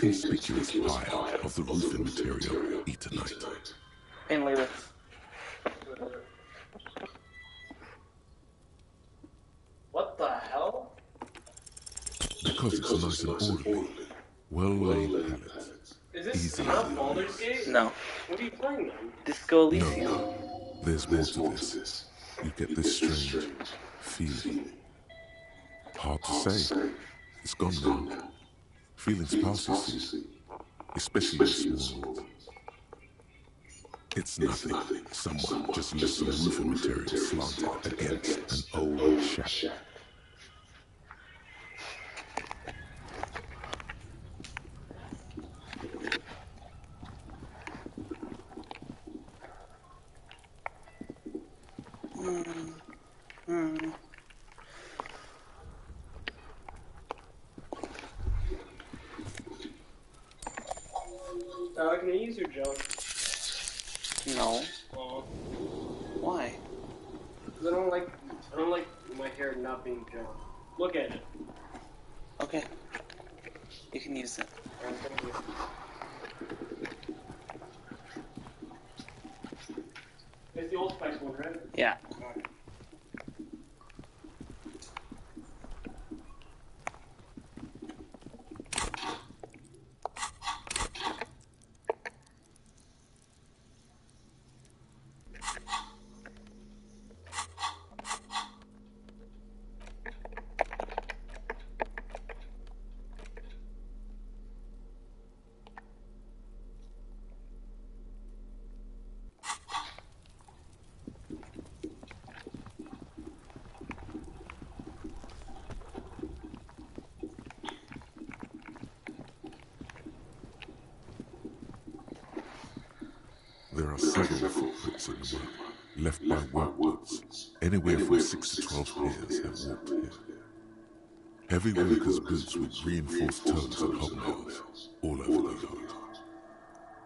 conspicuous pile of the roofing material eternite. And leave it. What the hell? Because it's nice and orderly, well-laid pallets. Is this Easy not to Baldur's use. Gate? No. What are you playing then? Disco Elysium. No, there's more to this. You get this strange feeling. Hard to say. It's gone now. Feelings pass, you see. Especially in small ones. It's nothing. Someone just left some roofing material slanted against an old shack. Can I use your jump? No. Why? Because I don't like my hair not being jumped. Look at it. Okay. You can use it. Thank you. It's the Old Spice one, right? Yeah. Okay. There are several footprints in the mud, left by work boots. Anywhere from 6 to 12 pairs have walked here. Heavy workers' boots with reinforced toes and hobnails all over the yard.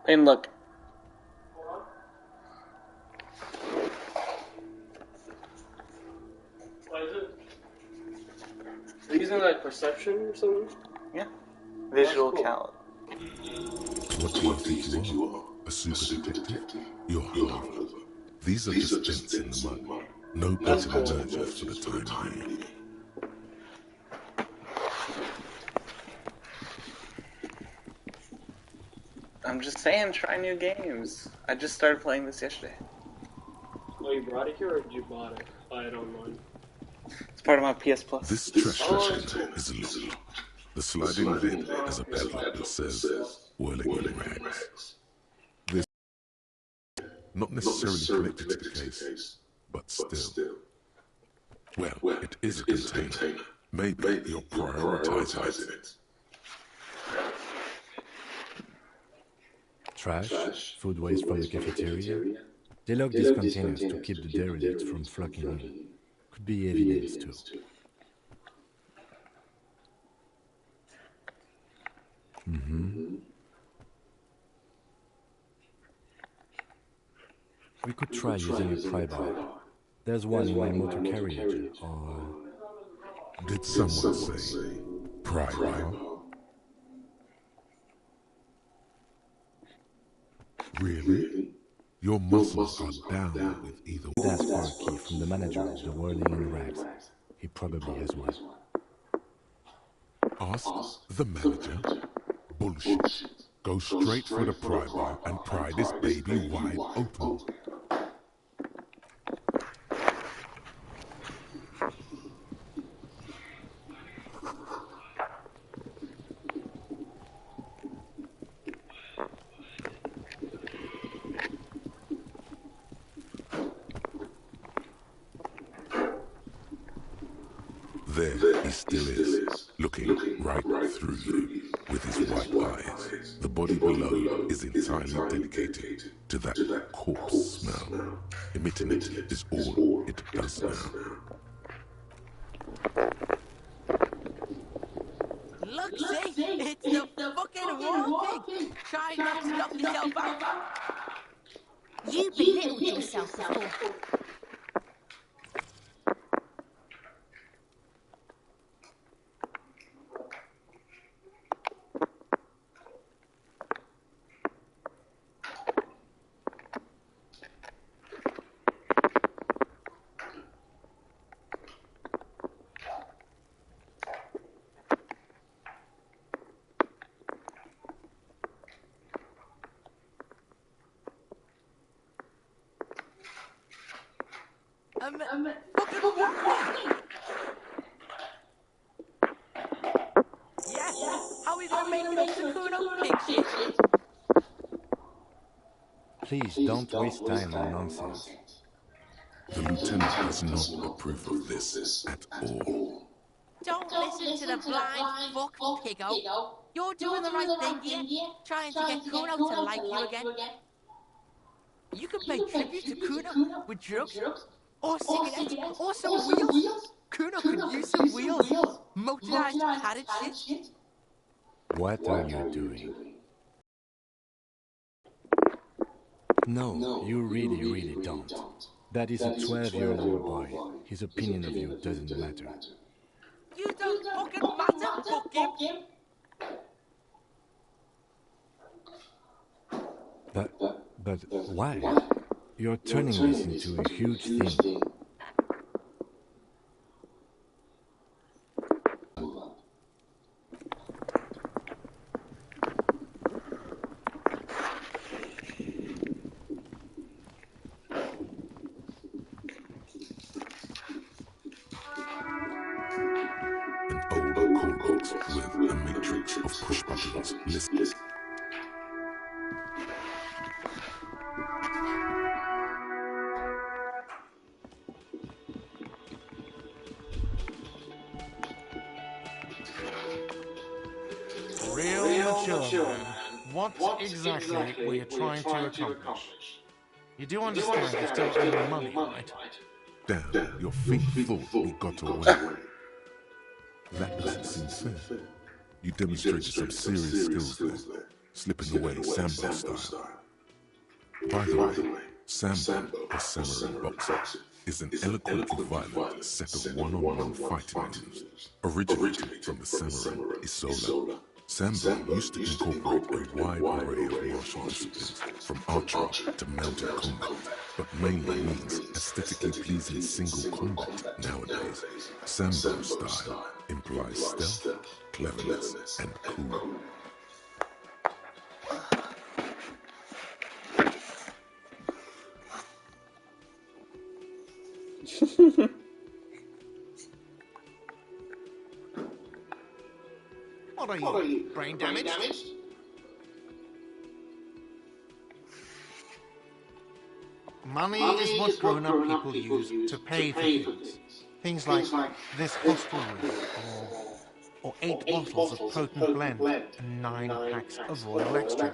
And look. What is it? Are you using like perception or something? Yeah. Visual count. What do you think you are? A super detective? You're hungover. These are just dents in the mud. No better emergence for the time being. I'm just saying, try new games. I just started playing this yesterday. Oh, you brought it here or did you buy it online? It's part of my PS Plus. This trash can is locked. The sliding lid has a padlock that says, "Whirling in rags." This not necessarily connected to the case, but still. Well, it is a container. Maybe you're prioritizing it. Trash, food waste from the cafeteria. They lock these containers to keep the derelicts from flocking in. Could be evidence too. We could try using a pry bar. There's one in my motor carriage, or... Did someone say pry bar? Really? Your muscles are down with either one. That's for a key from the manager of the Whirling in Rags. He probably has one. Ask the manager. Bullshit. Go straight for the pry bar and pry this baby wide open. There he still is, looking right through you with his white eyes. The body below is entirely dedicated to that corpse smell. Emitting it is all it does now. Look, see? It's the fucking war pig! Try not to knock yourself out! You belittled yourself before. Fucking walking! Yes! How are we gonna make it up to Kuno, pig shit? Please don't waste time on nonsense. The lieutenant does not approve of this at all. Don't listen to the blind fuck, piggo. You're doing the right thing here, trying to get Kuno to like you again. You can pay tribute to Kuno with drugs, or cigarettes, or some wheels. Kuno could use some wheels. Motorized carriage shit. What are you doing? No, you really don't. That is a 12-year-old boy. His opinion of you doesn't matter. You don't fucking matter, fuck him. But why? You're turning this into a huge thing. An old call box with a matrix of push buttons. Listen. Real mature man. What exactly were you trying to accomplish? You do understand you still owe me money, right? Damn, your feet thought we got away. That doesn't seem fair. You demonstrated some serious skills there, slipping away Sambo style. By the way, Sambo, or samurai boxing, is an eloquently violent set of one-on-one fighting moves, originating from the samurai Isola. Sambo used to incorporate a wide array of martial disciplines, from archery to mounted combat, but mainly means aesthetically pleasing single combat nowadays. Sambo's style implies stealth, cleverness, and cool. What are you, brain damaged? Money is what grown-up people use to pay for things. Things like this hostelry, or 8 bottles of potent blend and 9 packs of Royal Extra.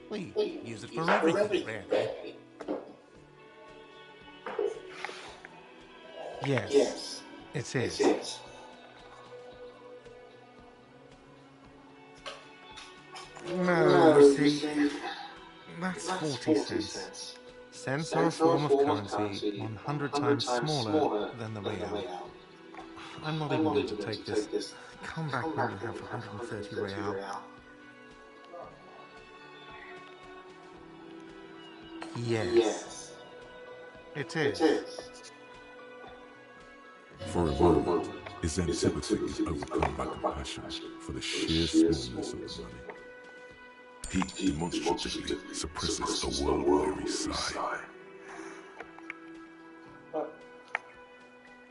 We use it for everything, really. Yes, it is. No, you see, that's 40 cents. Cents are a form of currency 100 times smaller than the real. I'm not even going to take this. Come back when you have 130 real. Yes, it is. For a moment, his antipathy is overcome by compassion for the sheer smallness of the money. He demonstratively suppresses a world-weary sigh.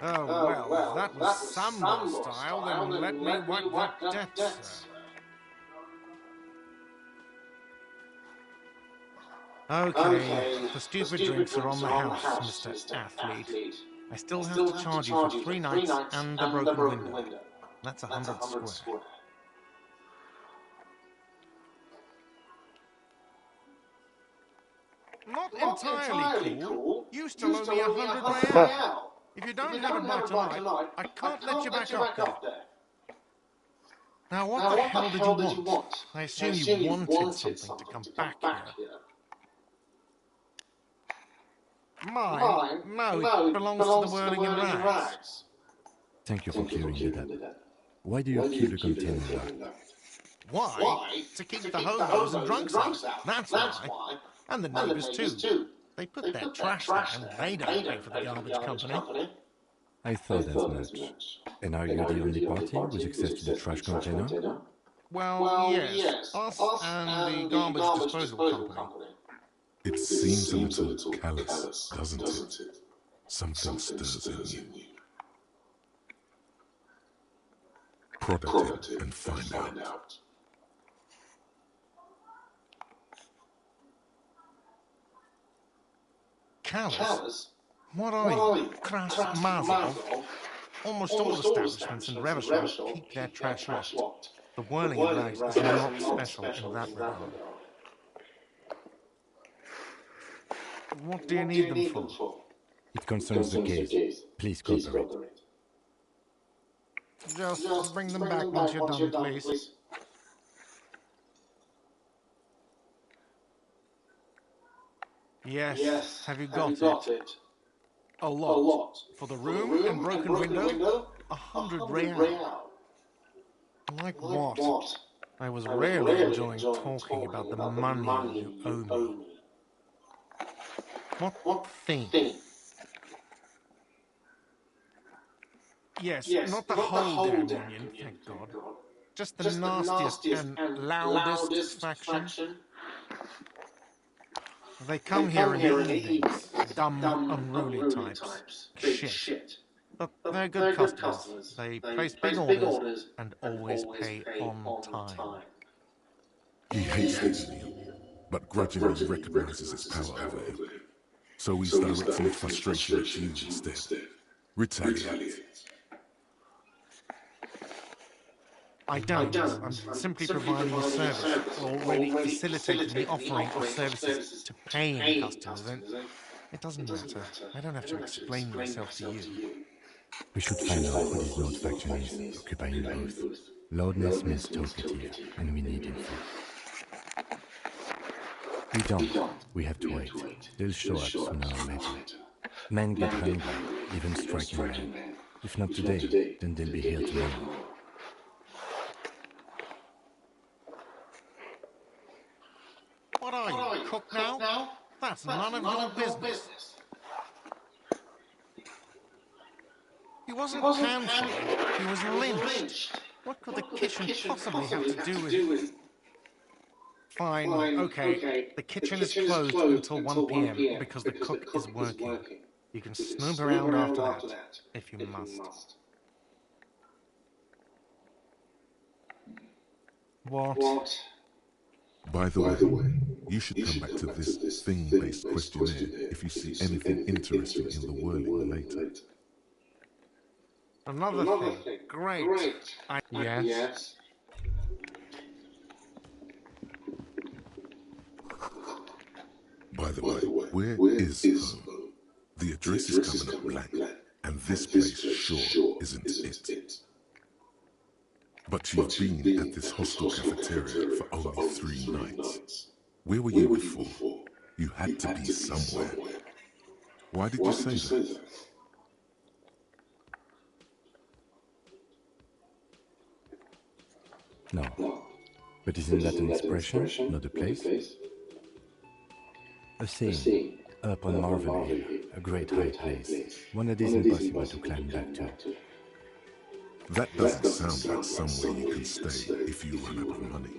Oh, well, if that was Sambo style, then let me wipe that debt, sir. Okay, the stupid drinks are on the house, Mr. Athlete. I still have to charge you for 3 nights and the broken window. That's 100 square. Not entirely cool. You still owe me 100 real. If you don't have it by tonight, I can't let you back up there. Now, what the hell did you want? I assume you wanted something to come back here. Mine? No, it belongs to the Whirling in Rags. Thank you for clearing that up. Why do you keep the container locked? Why? To keep the hobos and drunks out. That's why. And the neighbours too. They put their trash there and they don't pay for the garbage company. I thought as much. And are you the only party with access to the trash container? Well, yes. Us and the garbage disposal company. It seems a little callous, doesn't it? Something stirs in you. Prod at it and find out. Callous? What are you? Kras Mazov? Almost all establishments in Revachol keep their trash locked. The whirling of rags is not special in that regard. What do you need them for? It concerns the case. Please cooperate. Just bring them back once you're done, please. Yes, have you got it? A lot. For the room and broken window, 100 real. Like what? I was really enjoying talking about the money you owe me. What thing? Yes, not the whole damn union, thank God. Just the nastiest and loudest faction. They come here in the evenings. Dumb, unruly types. Shit. But they're good customers. They place big orders and always pay on time. He hates the union, but grudgingly recognizes its power over him. So he's directing frustration at you instead. Retaliate. I don't. I'm simply providing a service, already facilitating the offering of services to paying customers. And it doesn't matter. I don't have to explain myself to you. We should find out who this Lord faction is, occupying the booth. Loudness means talkative, and we need info. We don't. We have to wait. They'll show up sooner or later. Men get hungry, even striking men. If not today, then they'll be here tomorrow. What are you, cook now? That's none of your business. He wasn't cancelled. He was lynched. What could the kitchen possibly have to do with... Fine, okay. The kitchen is closed until 1 p.m. because the cook is working. You can snoop around after that, if you must. What? By the way, you should come back to this thing-based questionnaire if you see anything interesting in the whirling later. Another thing. Great. Yes? By the way, where is home? The address is coming up blank, and this place sure isn't it. But you've been at this hostel cafeteria for only 3 nights. Where were you before? You had to be somewhere. Why did you say that? No. But isn't that an expression, not a place? A saying, up on Marvel Hill, a great high place, one that is impossible to climb back to. That doesn't sound like somewhere you can stay if you run out of money.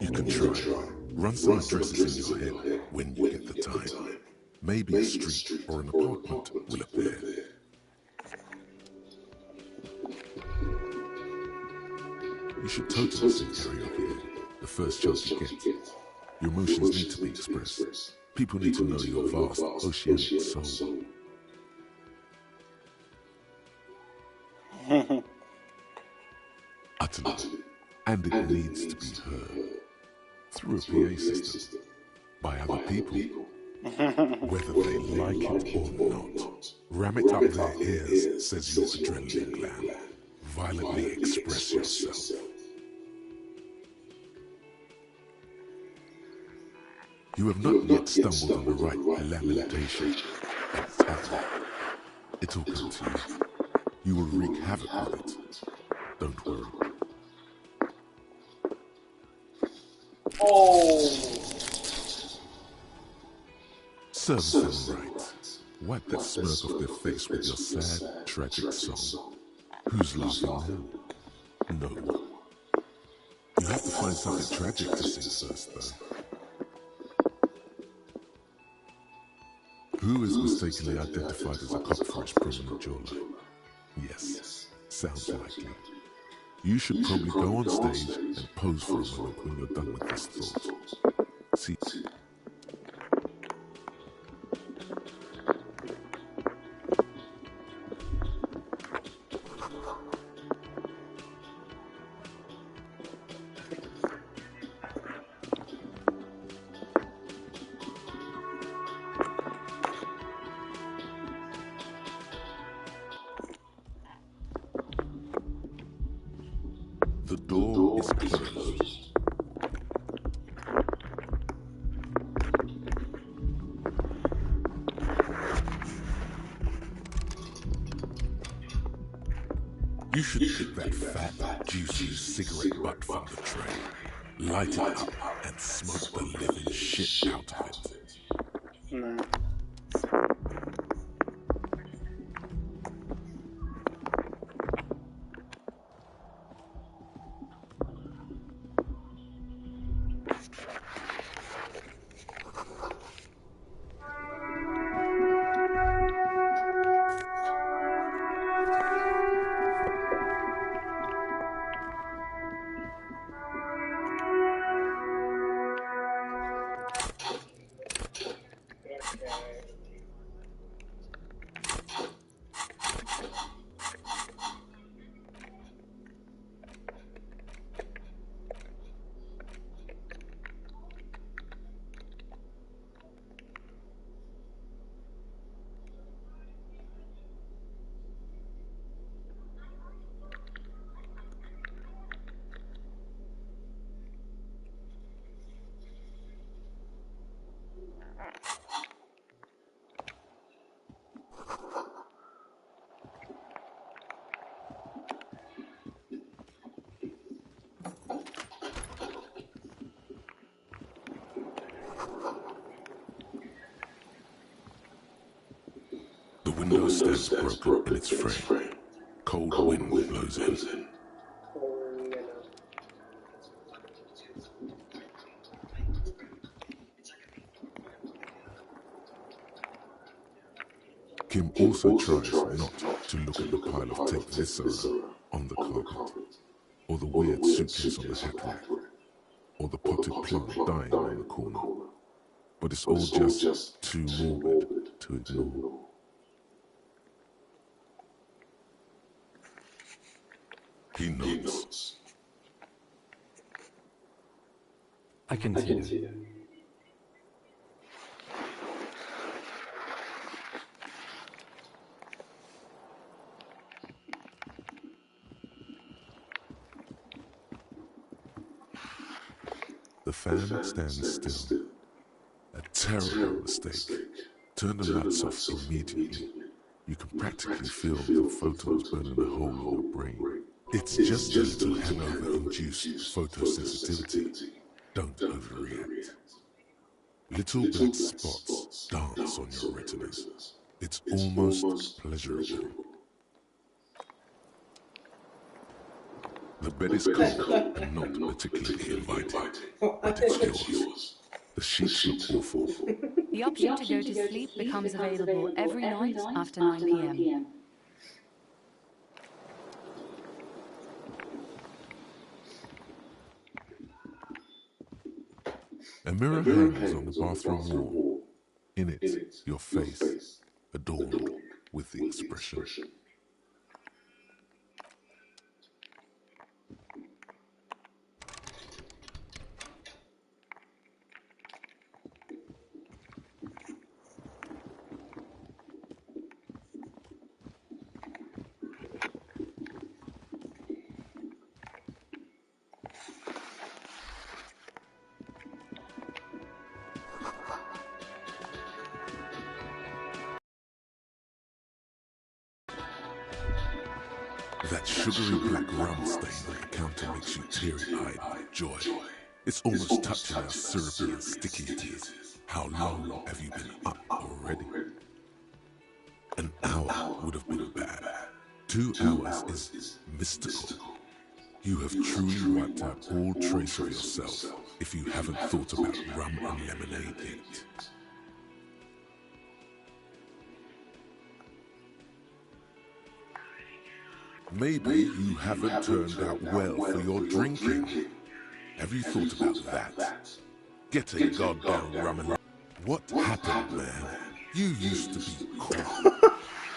You can try. Run some addresses in your head when you get the time. Maybe a street or an apartment will appear. You should totally sing karaoke the first chance you get. Your emotions need to be expressed. People need to know your vast oceanic soul. Utterly. And it needs to be heard. Through a PA system. By other people. Whether they like it or not. Ram it up their ears, says your adrenaline gland. Violently express yourself. You have not yet stumbled on the right lamentation. It'll come to you. You will wreak havoc with it. Don't worry. Serve them right. Wipe that smirk off their face with your sad, tragic song. Who's laughing now? No one. You have to find something tragic to sing first, though. Who is mistakenly identified as a cop for his prominent jawline? Yes, sounds likely. You should probably go on stage and pose for a moment when you're done with this thought. See, the door is closed. You should pick that fat, juicy cigarette butt from the tray, light it up, and smoke the living shit out of it. No. The window stands broken in its frame. Cold wind blows in. Kim also tries not to look at the pile of tape viscera on the carpet, or the weird suitcase on the hat rack, or the potted plant dying on the corner. But it's all just too morbid to ignore. He nods. I can see that. The fan stands still. A terrible mistake. Turn the lights off immediately. You can practically feel the photons burning a hole in your brain. It's just a little hangover-induced photosensitivity. Don't overreact. Little black spots dance on your retinas. It's almost pleasurable. The bed is cold and not particularly inviting, but it's yours. The sheets look awful. The option to go to sleep becomes available every night after 9 p.m. A mirror hangs on the bathroom wall. In it, your face, adorned with the expression. That sugary black rum stain on the counter makes you teary-eyed with joy. It's almost touching how syrupy and sticky it is. How long have you been up already? An hour would have been bad. 2 hours is mystical. You have truly wiped out all trace of yourself if you haven't thought about rum and lemonade yet. Maybe you haven't turned out well for your drinking. Have you thought about that? Getting goddamn rum and... What happened, man? You used to be cool.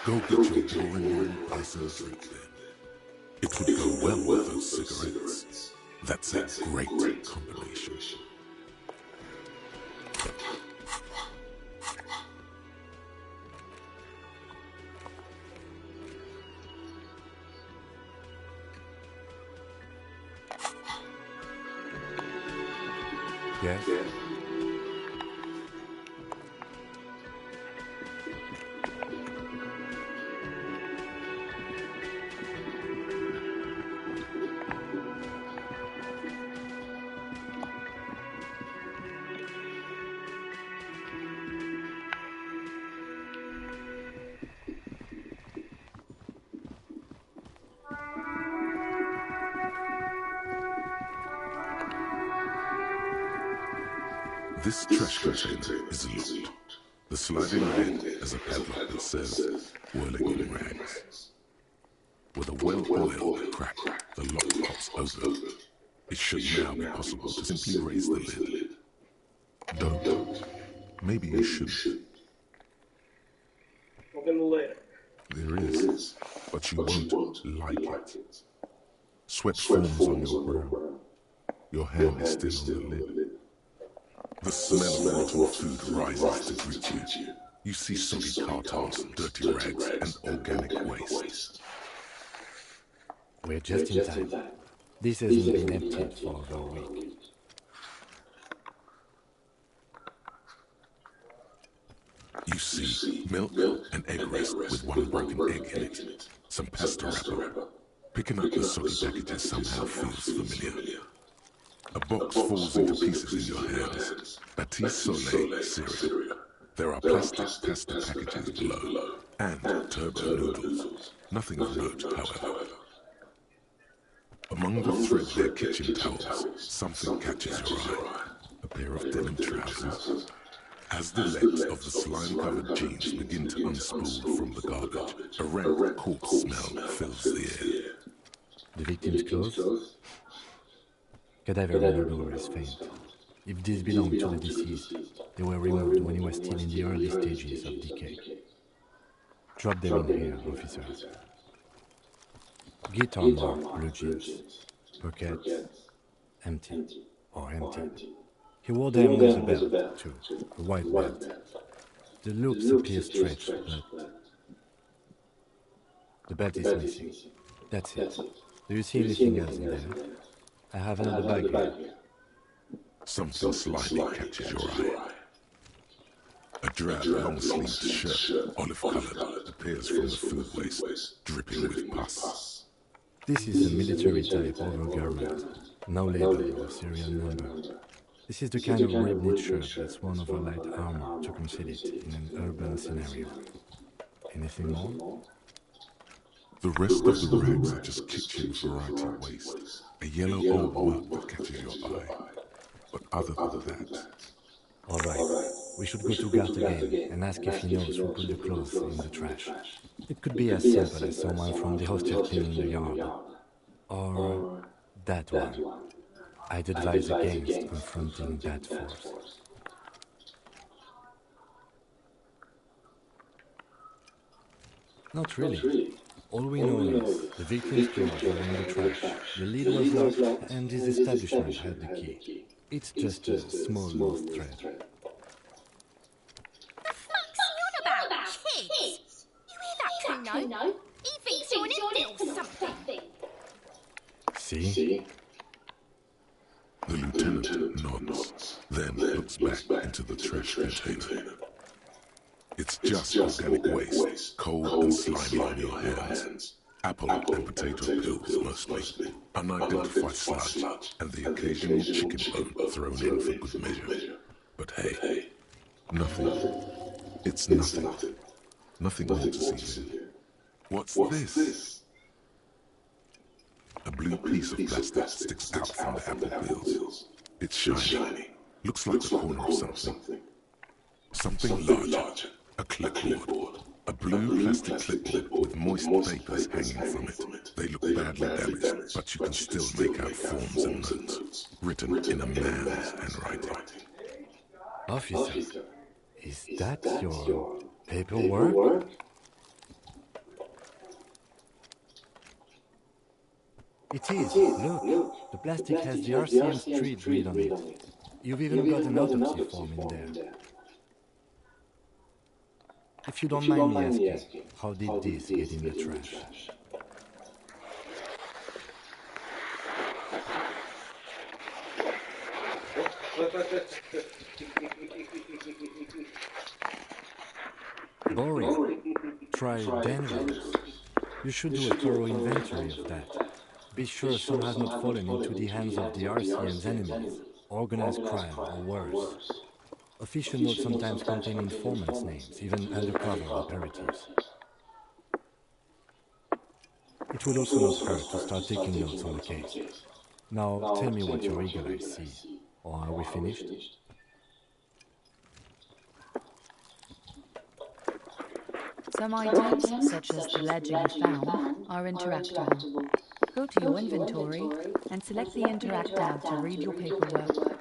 Go get your boring normal person drink then. It would go well with those cigarettes. That's a great combination. Yes? This trash container is locked. The sliding lid has a padlock that says, whirling in rags. With a well-oiled crack, the lock pops open. It should now be possible to simply raise the lid. Don't. Maybe you should. Open the lid. There is, but you won't like it. Sweat forms on your brow. Your hand is still on the lid. The smell of rotten food rises to greet you. You see soggy cartons, dirty rags, and organic waste. We're just in time. This hasn't been emptied for over a week. You see milk and egg rest with one broken egg in it. Some pasta wrapper. Picking up the soggy packages somehow feels familiar. A box falls into pieces in your hands. Batiste Soleil cereal. There are plastic pasta packages below. And turbo noodles. Nothing of note, however. Among the threadbare kitchen towels, something catches your eye. A pair of denim trousers. As the legs of the slime-covered jeans begin to unspool from the garbage, a rank corpse smell fills the air. The victim's clothes? Cadaver odor is faint. If these belong to the deceased, they were removed when he was still in the early stages of decay. Drop them in here, officer. Guitar mark, blue jeans. Pockets, empty or empty. He wore them with a belt, too, a white belt. The loops appear stretched, but the belt is missing. That's it. Do you see anything else in there? I have another bag here. Something slimy catches your eye. A drab, long-sleeved shirt, olive-colored, appears from the food waste, dripping with pus. This is a military-type overgarment. No label or serial number. This is the kind of ribbed shirt that's worn over light armor to conceal it in an urban scenario. Anything more? The rest of the rags are just kitchen variety waste. A yellow old mug that catches your eye. But other than that... All right. We should go to Gart again and ask if he knows who put the clothes in the trash. It could be as simple as someone from the hostel cleaning the yard. Or that one. I'd advise against confronting that force. Not really. All we know is the victim's clothes were in the trash, the lid was locked, and his establishment had the key. It's just a small lost thread. The fuck's he on about? Kids? You hear that, Kuno? He thinks you're an idiot or something. See? The lieutenant nods, then looks back into the trash container. It's just organic waste, cold and slimy on your hands. Apple and potato peels mostly, unidentified sludge, and the occasional chicken bone thrown in for good measure. But hey, nothing. It's nothing. Nothing more to see here. What's this? A blue piece of plastic sticks out from the apple peels. It's shiny. Looks like the corner of something. Something larger. A clipboard. A blue plastic clipboard with moist papers hanging from it. They look badly damaged, but you can still make out forms and notes, written in a man's handwriting. Officer, is that your paperwork? It is. Look, the plastic has the RCM street read on it. You've even got an autopsy form in there. If you don't mind me asking, how did this get in the trash? Boring. Try dangerous. You should do a thorough inventory of that. Be sure some has not fallen into the hands of the RCM's enemies, organized crime or worse. Official notes sometimes contain informants' names, even undercover operatives. It will also not hurt to start taking notes on the case. Now, tell me what your eagle eyes see. Or are we finished? Some items, such as the legend found, are interactable. Go to your inventory and select the Interact tab to read your paperwork.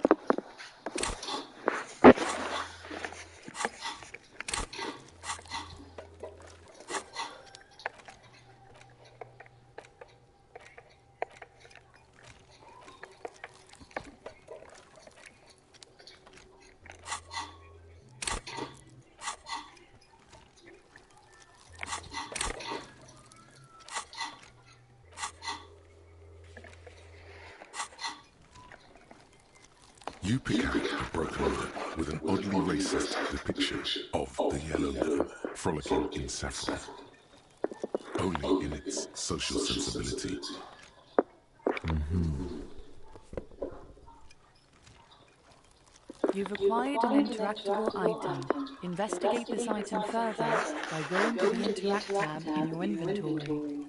You pick out a broken word with an oddly racist depiction of the yellow lamb frolicking in saffron, only in its social sensibility. You've acquired an interactable item. Investigate this item further by going to the Interact tab in your inventory.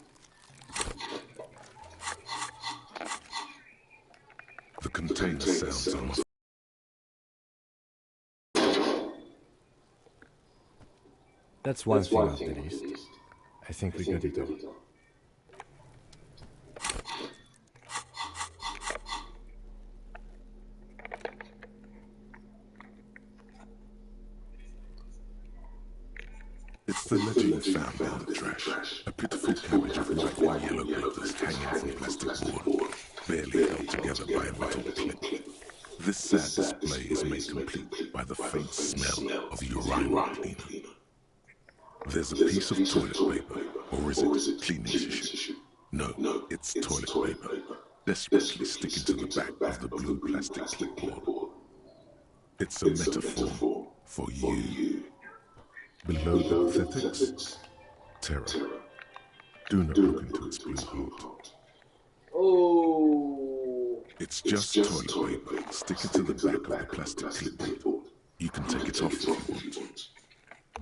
The container sounds are muffled. That's one thing off the list. I think we got it all. It's the legend found in the trash. A pitiful cabbage of white and yellow papers hanging from plastic board, barely held together by a metal clip. This sad display is made complete by the faint smell of urinal cleaner. There's a piece of toilet paper, or is it cleaning tissue? No, it's toilet paper, desperately sticking to the back of the blue plastic clipboard. It's a metaphor for you. Below the pathetics, terror. Do not look into its blue heart. Oh. It's just toilet paper sticking to the back of the plastic clipboard. You can take it off if you want.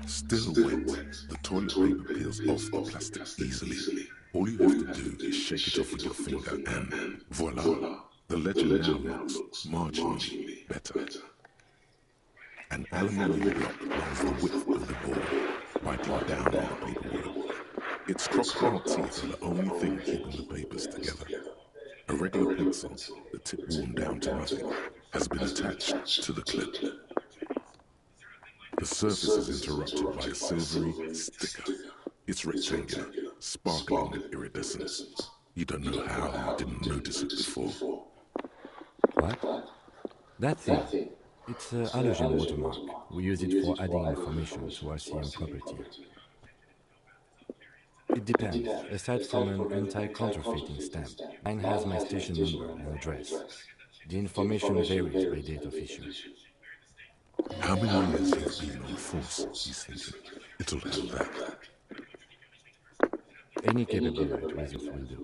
Still wet, the toilet paper peels off the plastic easily. All you have to do is shake it off with your finger and voila, the legend now looks marginally better. An aluminium block runs the width of the board, biting down on the paperwork. Its crocodile teeth are the only thing keeping the papers together. A regular pencil, the tip worn down to nothing, has been attached to the clip. The surface is interrupted by a silvery sticker. It's rectangular, sparkling with iridescence. You don't know how you didn't notice it before. What? That thing. It's a halogen watermark. We use it for adding information to RCM property. It depends. Aside from an anti-counterfeiting stamp, mine has my station number and address. The information varies by date of issue. How many years he's been on the force, he's thinking. It'll have that. Any capable light wizard will do.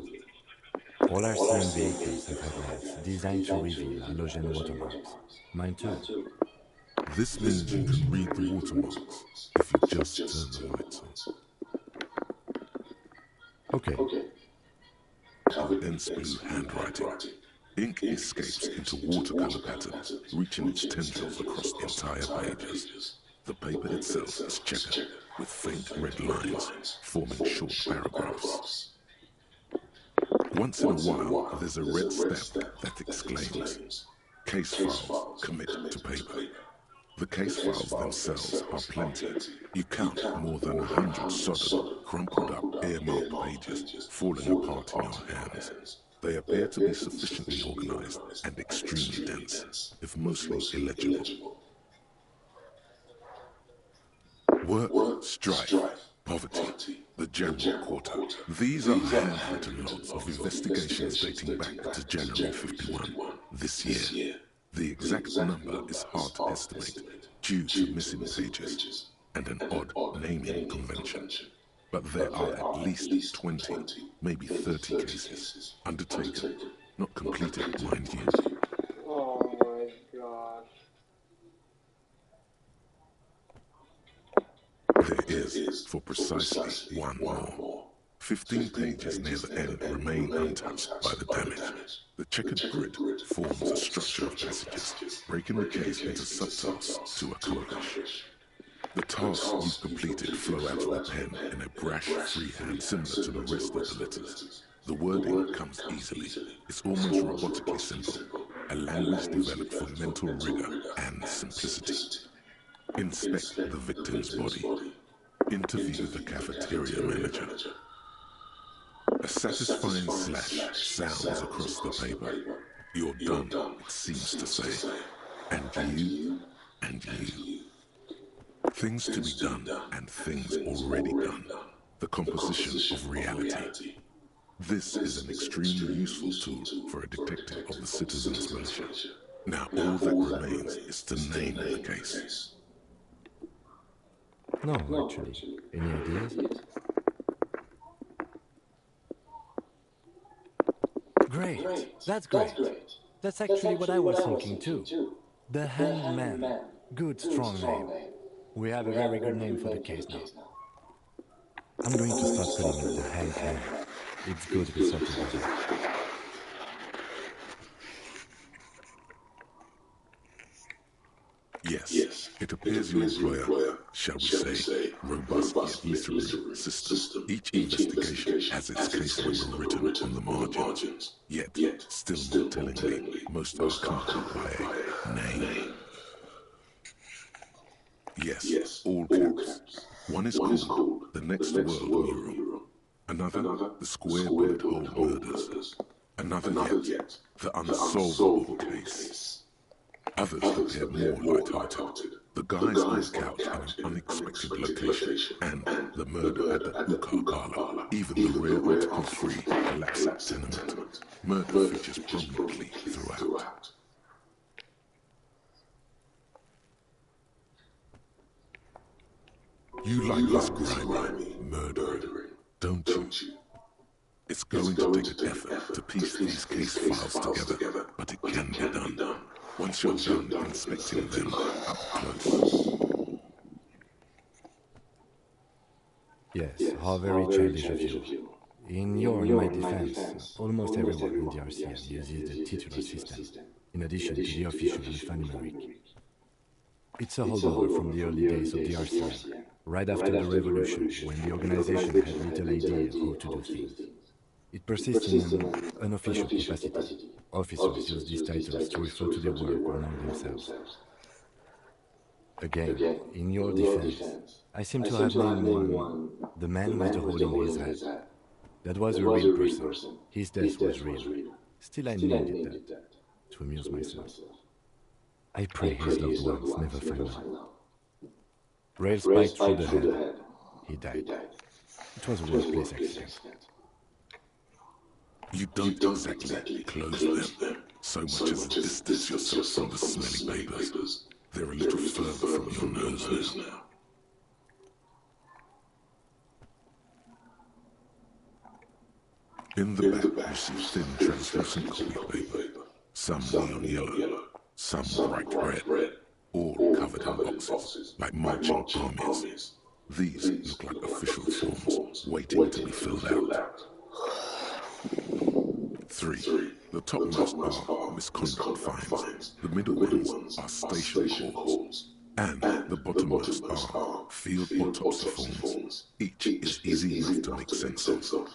All RCM vehicles have headlights designed to reveal halogen watermarks. Mine too. This means you can read the watermarks if you just turn the lights on. Okay. in dense blue handwriting. Ink escapes into watercolor patterns, reaching its tendrils across entire pages. The paper itself is checkered, with faint red lines, forming short paragraphs. Once in a while, there's a red stamp that exclaims, "Case files, commit to paper." The case files themselves are plenty. You count more than 100 sodden, crumpled up, earmarked pages falling apart in your hands. They appear to be sufficiently organized and extremely dense, if mostly illegible. Work, strife, poverty, the general quarter. These are handwritten logs of investigations dating back to January 51, this year. The exact number is hard to estimate due to missing pages and an odd naming convention. But there are at least 20, maybe 30 cases undertaken, not completed, mind you. Oh my gosh. There is, for precisely one more. 15 pages near the end remain untouched by the damage. The checkered grid forms a structure of passages, breaking the case into subtasks to accomplish. The tasks you've completed flow out of the pen in a brash freehand similar to the rest of the letters. The wording comes easily. It's almost robotically simple, a language developed for mental rigor and simplicity. Inspect the victim's body. Interview the cafeteria manager. A satisfying slash sounds across the paper. You're done, it seems to say. And you, and you. Things to be done and things already done. The composition of reality. This is an extremely useful tool for a detective of the Citizens Militia. Now all that remains is to name the case. No, actually. Any ideas? Great. That's great. That's actually what I was thinking too. The Hanged Man. Good, strong name. We have a very good name for the case now. I'm going to start calling it the Hanged Man. It's good we sorted it out. Yes, it appears you employ, shall we say, robust yet literary system. Each investigation has its case number written on the margins. Yet, still more tellingly, most are accompanied by a name. Yes, all caps. One is called The Next World Mural. Another, The Square Bullet Hole Murders. Another yet, The Unsolvable Case. Others appear more light-hearted. The guys on the couch in an unexpected location, and the murder at the hookah parlor, even the rare article-free collapsing tenement. Murder features prominently throughout. You like this grimy murdering, don't you? It's going to take an effort to piece these case files together, but it can be done. Once you're done inspecting them up close. Yes, how very childish of you. In my defense, almost everyone in the RCM uses the titular system, in addition to the official alphanumeric. It's a holdover from the early days of the RCM, right after the revolution, when the organization had little idea how to do things. It persists in an unofficial capacity. Officers use these titles to refer to their work among themselves. Again, in your defense, I seem to have named one, the man with the hole in his head. That was a real person. His death was real. Still, I needed that, to amuse myself. I pray his loved ones never find out. Rail spiked through the head. He died. It was a workplace accident. You don't exactly close them, so much as distance yourself from the smelly papers. They're a little further from your nose now. In the back, you see thin, translucent copy paper. Some neon yellow, some bright red, all covered in boxes, like marching armies. These look like official forms, waiting to be filled out. 3. The topmost are misconduct fines, the middle ones are station calls, and the bottommost are field autopsy forms. Each is easy enough to make sense of.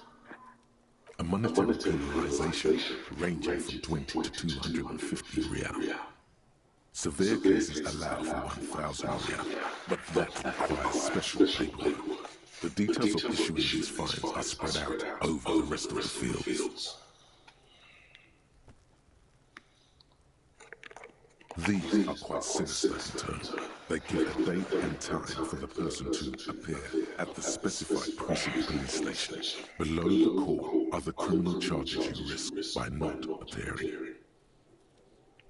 A monetary penalization ranging from 20 to 250 rial. Severe cases allow for 1,000 rial, but that requires special paperwork. The details of issuing these fines are spread out over the rest of the fields. These are quite sinister in turn. They give a date and time for the person to appear at the specified precinct police station. Below the call are the criminal charges you risk by not appearing.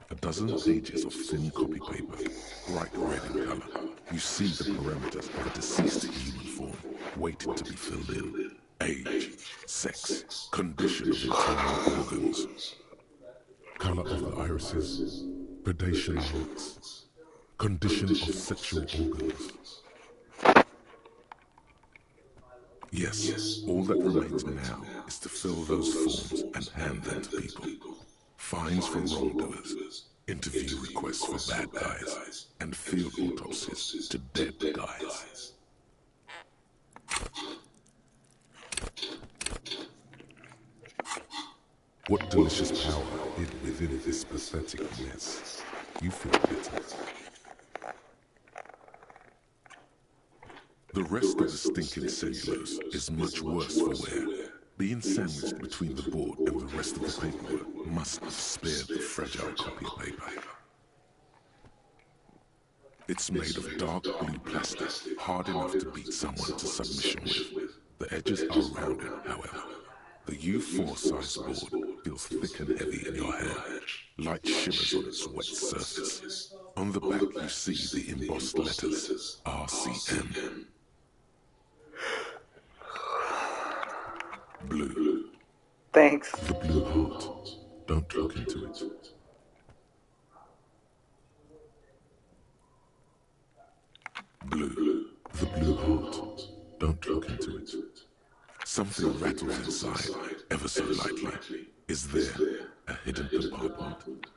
A dozen pages of thin copy paper, bright red in color. You see the parameters of a deceased human form waiting to be filled in. Age, sex, condition of internal organs, color of the irises, predation rates, condition of sexual organs. Yes, all that remains now is to fill those forms and hand them to people. Fines for wrongdoers, interview requests for bad guys, and field autopsies to dead guys. What delicious power hid within this pathetic mess. You feel better. The rest of the stinking cellulose is much worse for wear. Being sandwiched between the board and the rest of the paperwork must have spared the fragile copy of paper. It's made of dark blue plastic, hard enough to beat someone to submission with. The edges are rounded, however. The U4 size board feels thick and heavy in your hand. Light shimmers on its wet surface. On the back you see the embossed letters, RCM. Blue. Thanks. The blue heart. Don't look into it. Blue. The blue heart. Don't look into it. Something rattles inside, ever so lightly. Is there a hidden compartment?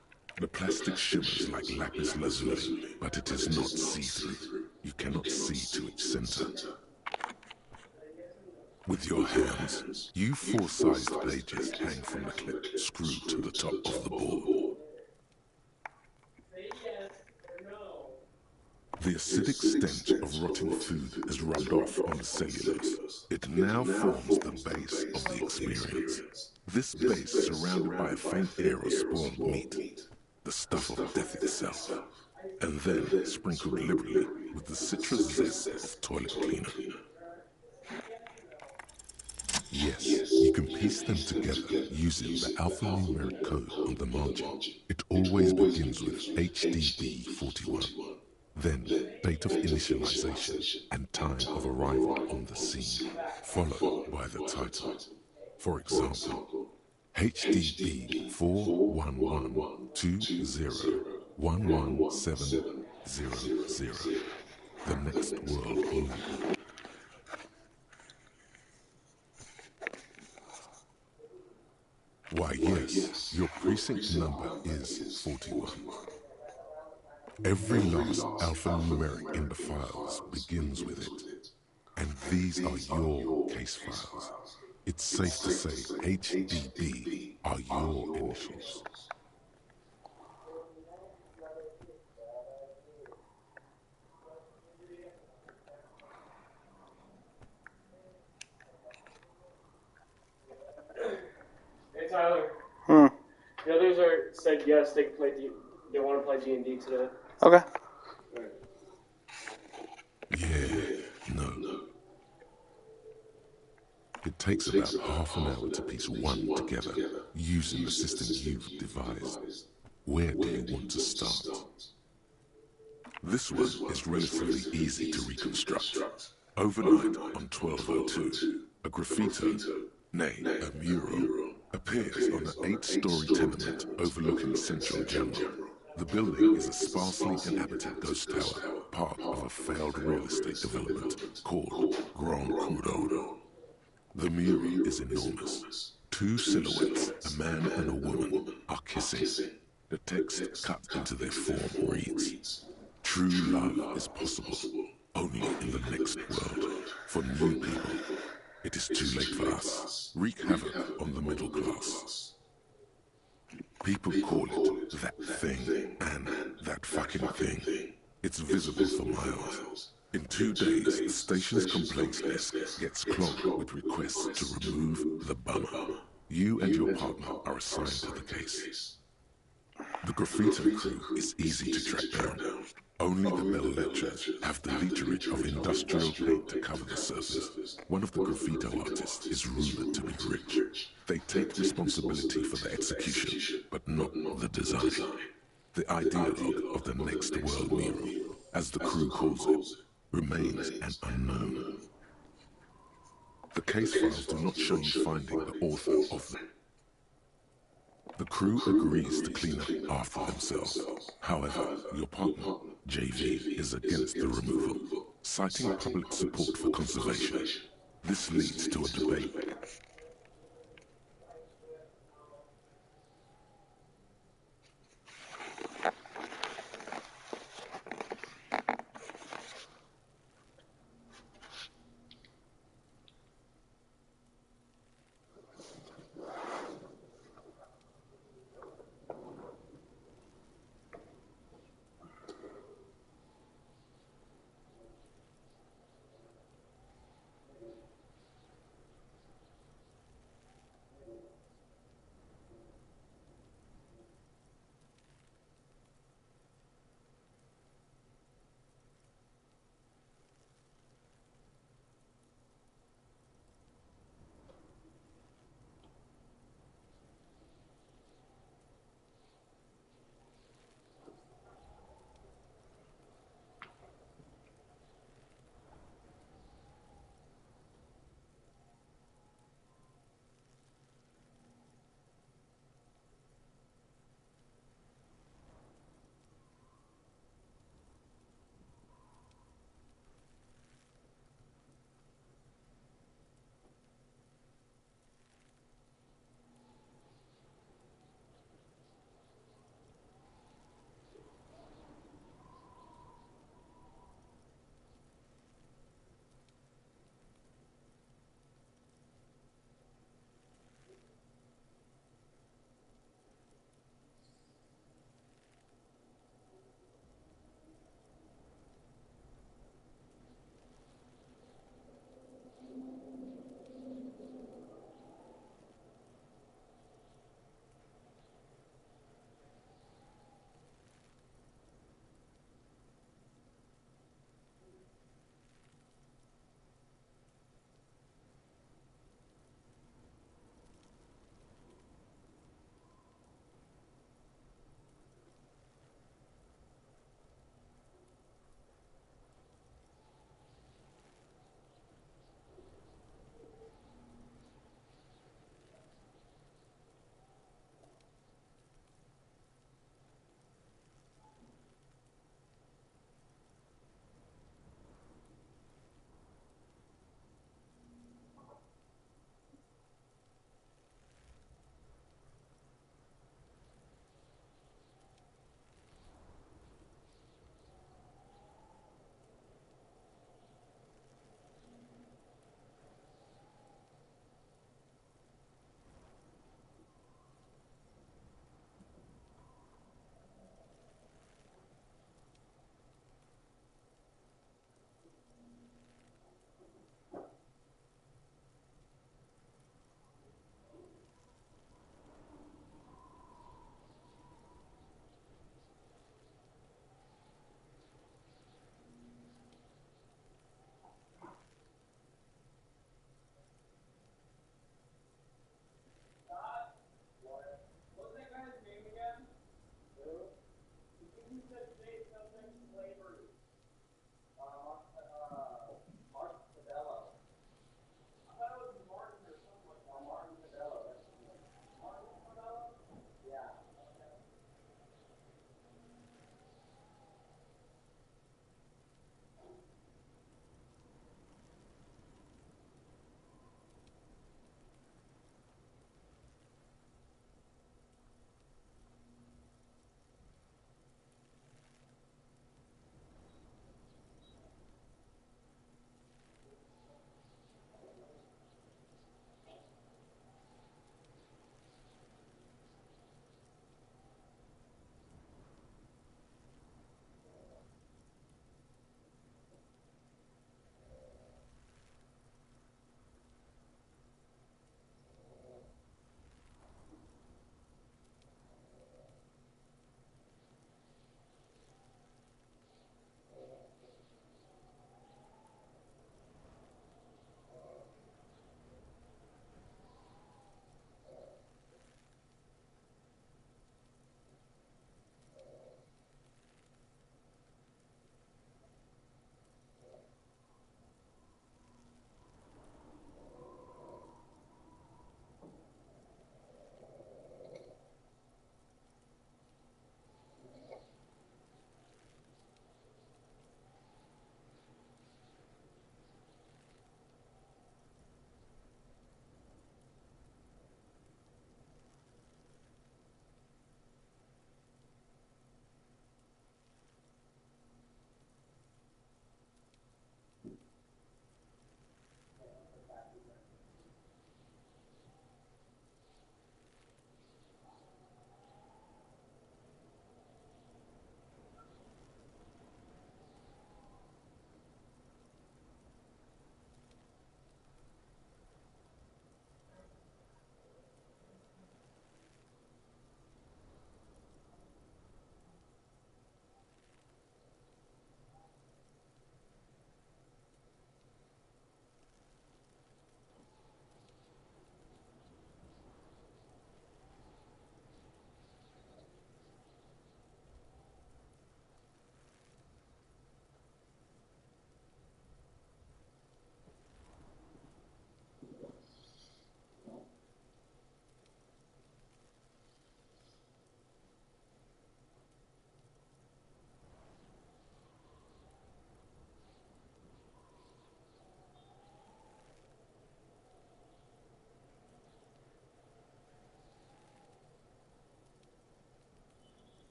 The plastic shimmers like lapis lazuli, but it is not see-through. You cannot see to its center. With your hands, you four-sized pages hang from the clip screwed to the top of the board. The acidic stench of rotting food is rubbed off on the cellulose. It now forms the base of the experience. This base surrounded by a faint air of spoiled meat, the stuff of death itself, and then sprinkled liberally with the citrus zest of toilet cleaner. Yes, you can piece them together using the alphanumeric code on the margin. It always begins with HDB41, then date of initialization and time of arrival on the scene, followed by the title. For example, HDB 41120111700, the next world order. Why, yes, your precinct number is 41. Every last alphanumeric in the files begins with it. And these are your case files. It's safe to say HDB are your initials. Hey Tyler. The others said yes, they want to play D&D today. Okay. Yeah, no. It takes about half an hour to piece one together, using the system you've devised. Where do you want to start? This one is relatively easy to reconstruct. Overnight on 1202, a graffito, nay, a mural, appears on an 8-story tenement overlooking Central General. The building is a sparsely inhabited ghost tower, part of a failed real estate development called Grand Couronne. The mural is enormous, 2 Two silhouettes, a man and a woman, are kissing. The text cut into their form reads, "True love is possible only in the next world. For new people, it is too late for us. Wreak havoc on the middle class." People call it that thing and that fucking thing. It's visible for miles. In 2 days, the station's complaints desk gets clogged with requests to remove the bummer. You and your partner are assigned to the case. The graffiti crew is easy to track down. Only the bell lecturers have the literate of industrial paint to cover the surface. One of the graffito artists is rumored to be rich. They take responsibility for the execution, but not the design. The ideologue of the next world mural, as the crew calls it, remains an unknown. The case files do not show you finding the author of the... The crew agrees to clean up after themselves. However, your partner, JV, is against the removal, citing public support for conservation. This leads to a debate.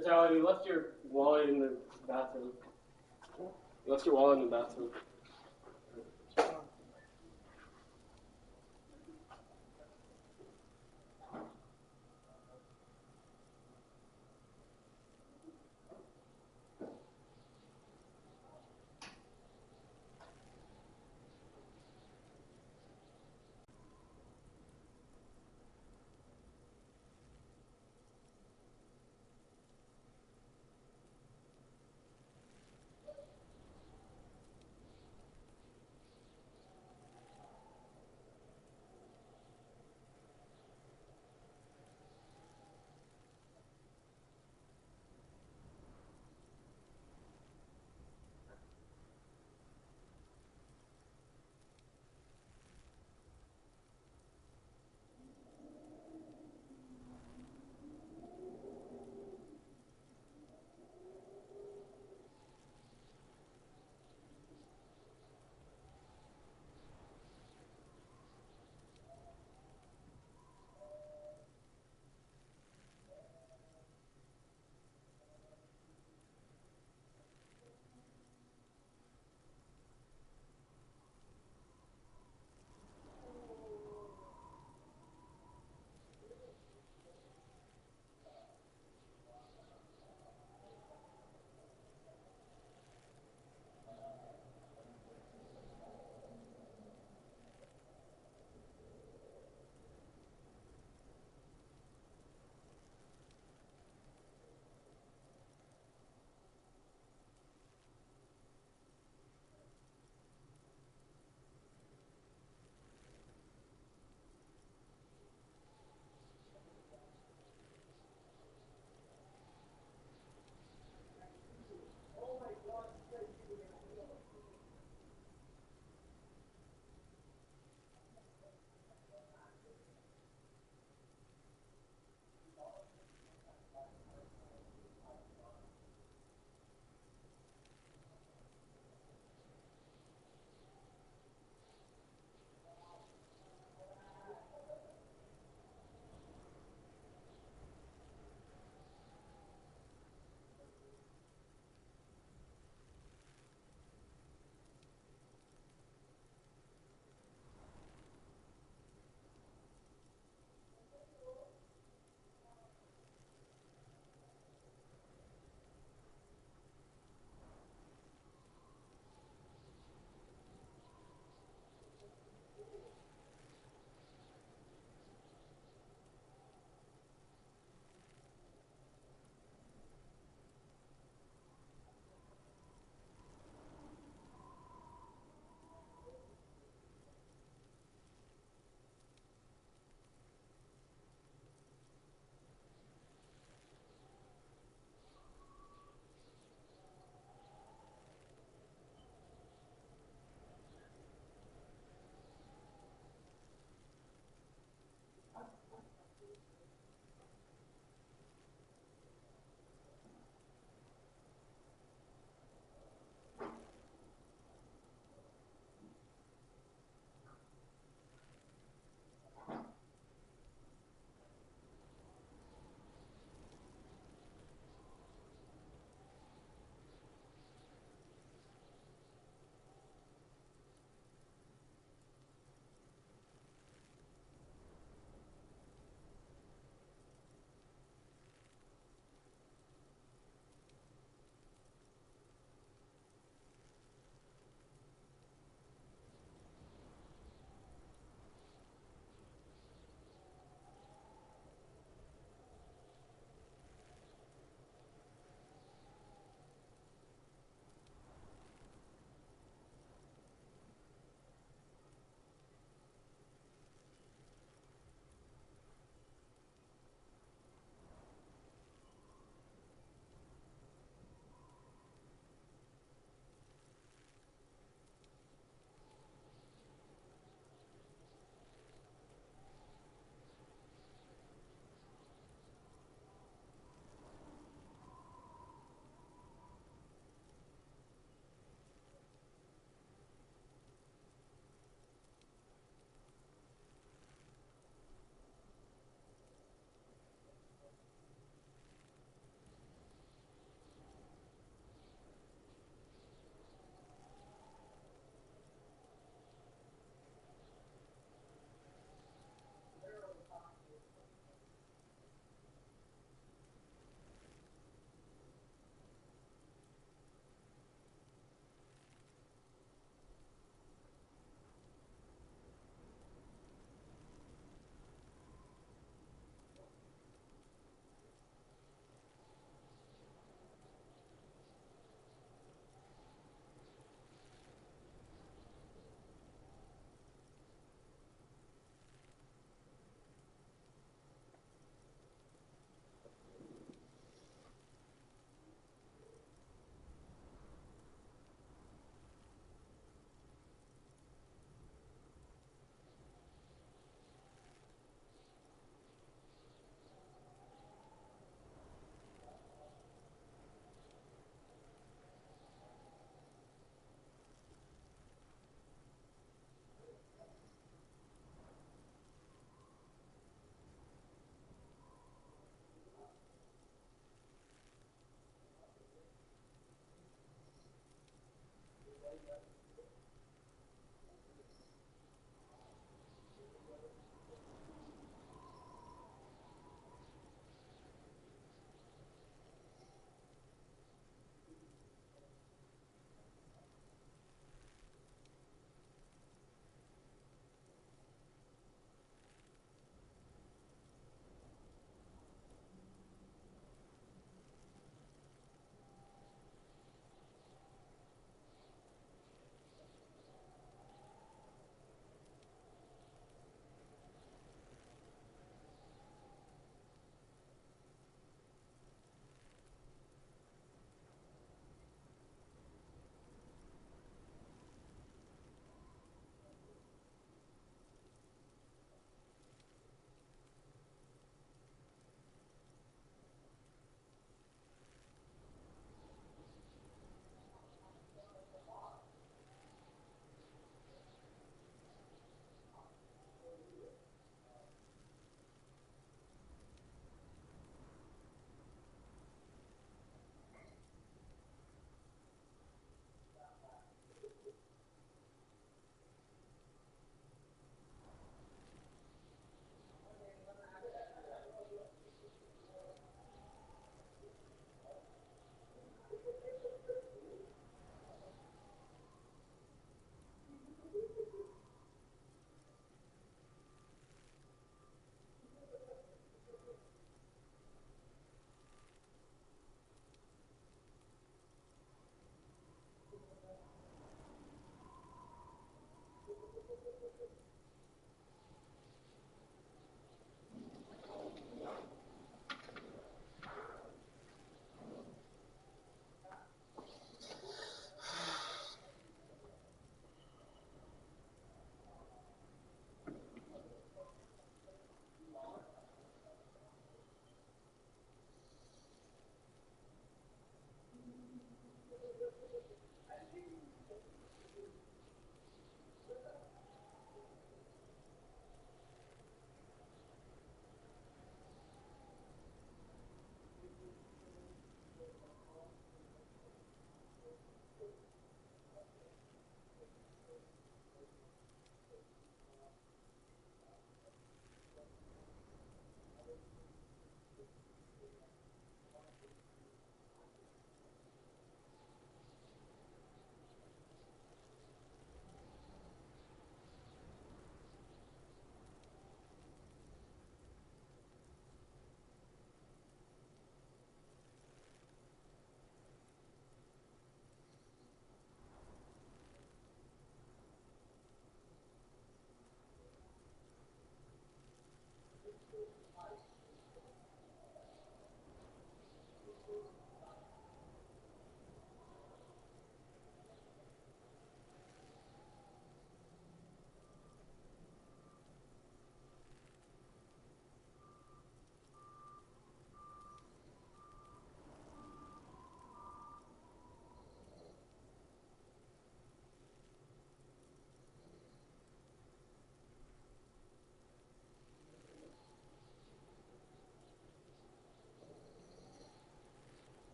Tyler, you left your wallet in the bathroom. You left your wallet in the bathroom.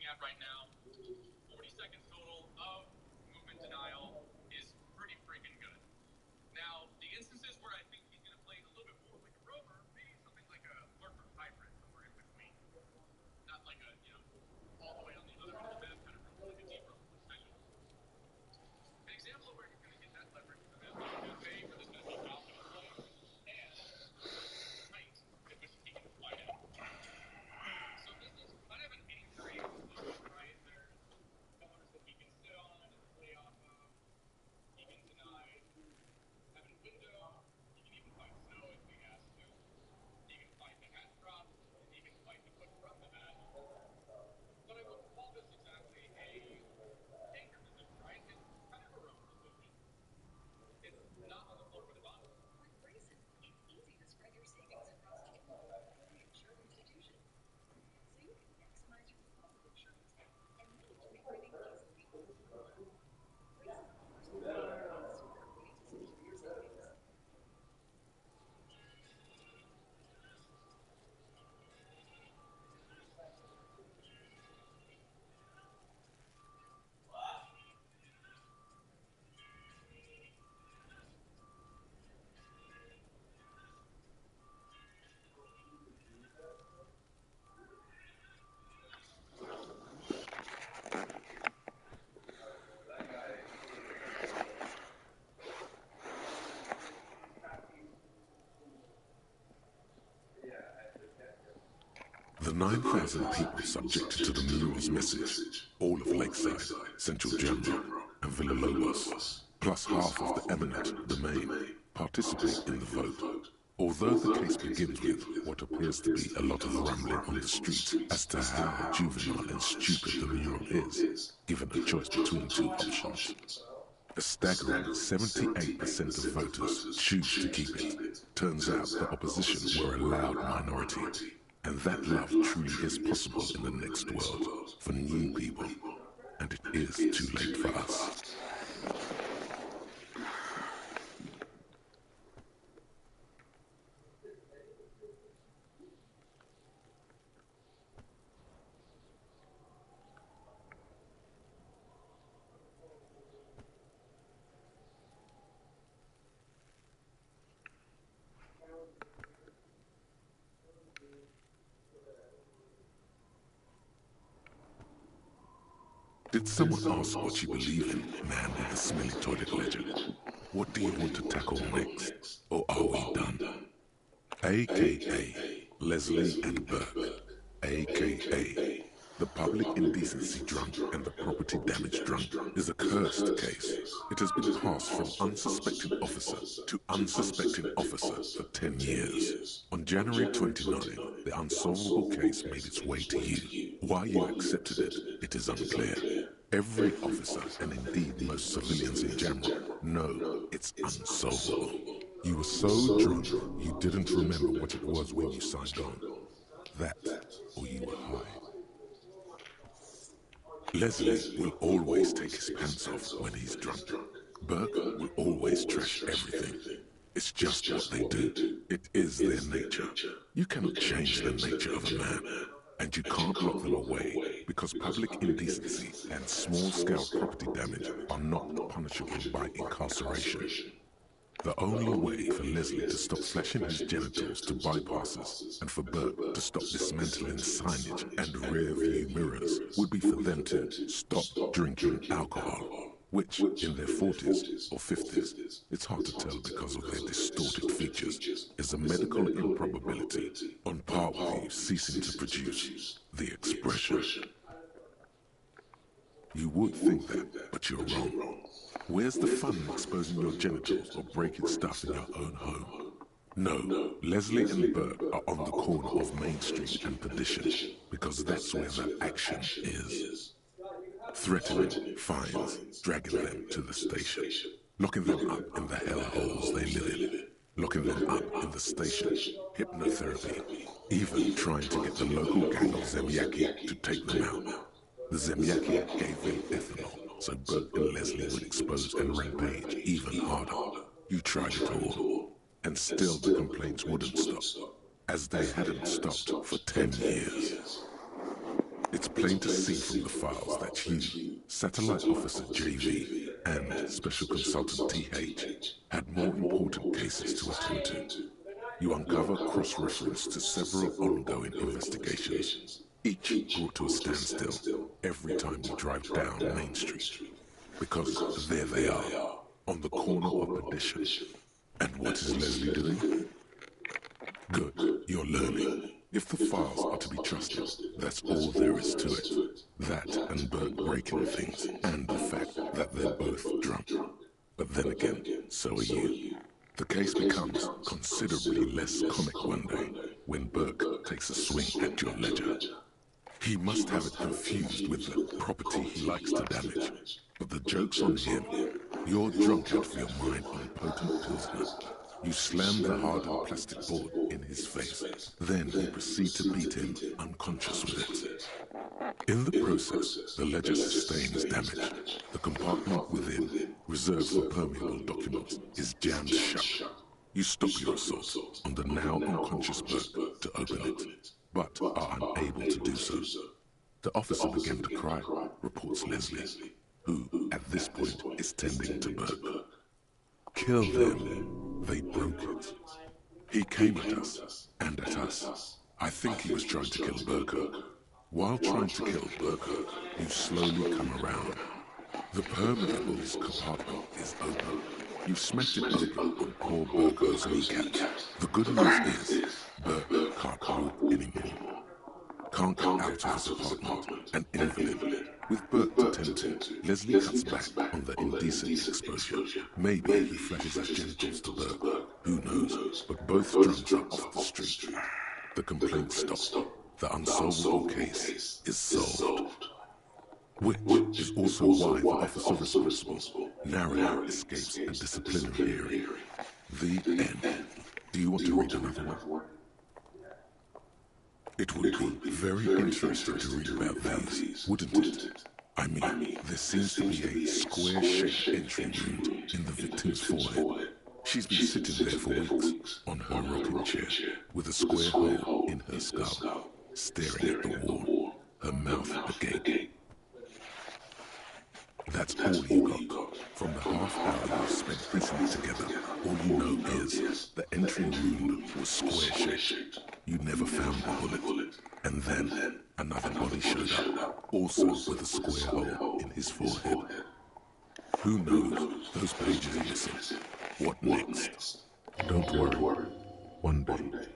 at right now, 40 seconds total of movement denial is pretty freaking good. Now, the instances where I think he's going to play a little bit more like a rover, maybe something like a lurker hybrid, somewhere in between. Not like a, all the way on the other end of the map, kind of like a deep rover special. An example of where you're going to get that leverage is that good pay for this going to be confident play, and height at which he can fly down. So this is kind of an anchoring solution, right? There's pillars that he can sit on and play off of. He can deny having a window. He can even fight snow if he has to. He can fight the hat drop. And he can fight the foot from the hat. But I wouldn't call this exactly a anchor position, right? It's kind of a rope position. It's not on the floor with a bottom. With Brazen, it's easy to spread your savings across multiple insured institutions. So you can maximize your deposit insurance and manage recruiting easily. Brazen offers a smart way to secure your savings. The 9,000 people subjected to the mural's message, all of Lakeside, Central Jamrock, and Villalobos, plus half of the eminent domain, participate in the vote. Although the case begins with what appears to be a lot of rumbling on the street as to how juvenile and stupid the mural is, given a choice between two options. A staggering 78% of voters choose to keep it. Turns out the opposition were a loud minority. And that love truly is possible in the next world for new people. And it is too late for us. Did someone ask what you believe in, man with the smelly toilet legend? What do you want to tackle next? Or are we done? AKA Leslie and Burke. AKA the public indecency drunk and the property damage drunk is a cursed case. It has been passed from unsuspecting officer to unsuspecting officer for 10 years. On January 29, the unsolvable case made its way to you. Why you accepted it, it is unclear. Every officer, and indeed most civilians in Jamrock, know it's unsolvable. You were so drunk, you didn't remember what it was when you signed on. That, or you were high. Leslie will always take his pants off when he's drunk. Burke will always trash everything. It's just what they do. It is their nature. You cannot change the nature of a man. And you can't lock them away because public indecency and small-scale property damage are not punishable by incarceration. The only way for Leslie to stop flashing his genitals to bypassers and for Burke to stop dismantling signage and rear-view mirrors would be for them to stop drinking alcohol, which, in their 40s or 50s, it's hard to tell because of their distorted features, is a medical improbability on par with you ceasing to produce the expression. You would think that, but you're wrong. Where's the fun in exposing your genitals or breaking stuff in your own home? No, Leslie and Burke are on the corner of Main Street and Perdition, because that's where the action is. Threatening, fines, dragging them to the station, locking them up in the hellholes they live in, locking them up in the station, hypnotherapy, even trying to get the local gang of Zemyaki to take them out. The Zemyaki gave them ethanol, so Burke and Leslie would expose and rampage even harder. You tried it all, and still the complaints wouldn't stop, as they hadn't stopped for 10 years. It's plain to see from the files that you, Satellite Officer JV, and Special Consultant TH had more important cases to attend to. You uncover cross-reference to several ongoing investigations, each brought to a standstill every time you drive down Main Street. Because there they are, on the corner of Perdition. And what is Leslie doing? Good, you're learning. If the files are to be trusted, that's all there is to it. That and Bert breaking things, and the fact that they're both drunk. But then again, so are you. The case becomes considerably less comic one day when Burke takes a swing at your ledger. He must have it confused with the property he likes to damage. But the joke's on him. You're drunk out of your mind on potent Pilsner. You slam the hardened plastic board in his face. Then you proceed to beat him unconscious with it. In the process, the ledger sustains damage. The compartment within, reserved for permeable documents, is jammed shut. You stop your assault on the now unconscious Burke to open it, but are unable to do so. The officer began to cry, reports Leslie, who, at this point, is tending to Burke. Kill them. They broke it. He came at us, and at us. I think he was trying to kill Burke. While trying to kill Burke, you slowly come around. The permeable's compartment is open. You've smashed it open on poor Burko's kneecap. The good news is, Burke can't move anymore. Can't get out of his apartment, an invalid. With Burke to tend to, Leslie cuts back on the indecent exposure. Maybe he flashes his genitals to Burke. Who knows? But both drums are off the street. The complaint stopped. The unsolvable case is solved. Which is also why the officer responsible narrowly escapes a disciplinary hearing. The end. Do you want to read another one? It would be very interesting to read about these, wouldn't it? I mean, there seems to be a square-shaped entry wound in the victim's forehead. She's been sitting there for weeks, on her rocking chair, with a square hole in her skull, staring at the wall, her mouth agape. That's all you got. From the half hour you spent piecing it together, all you know is the entry wound was square-shaped. You never found the bullet. And then another body showed up, also with a square hole in his forehead. Who knows? Those pages are missing. What next? Don't worry. One day.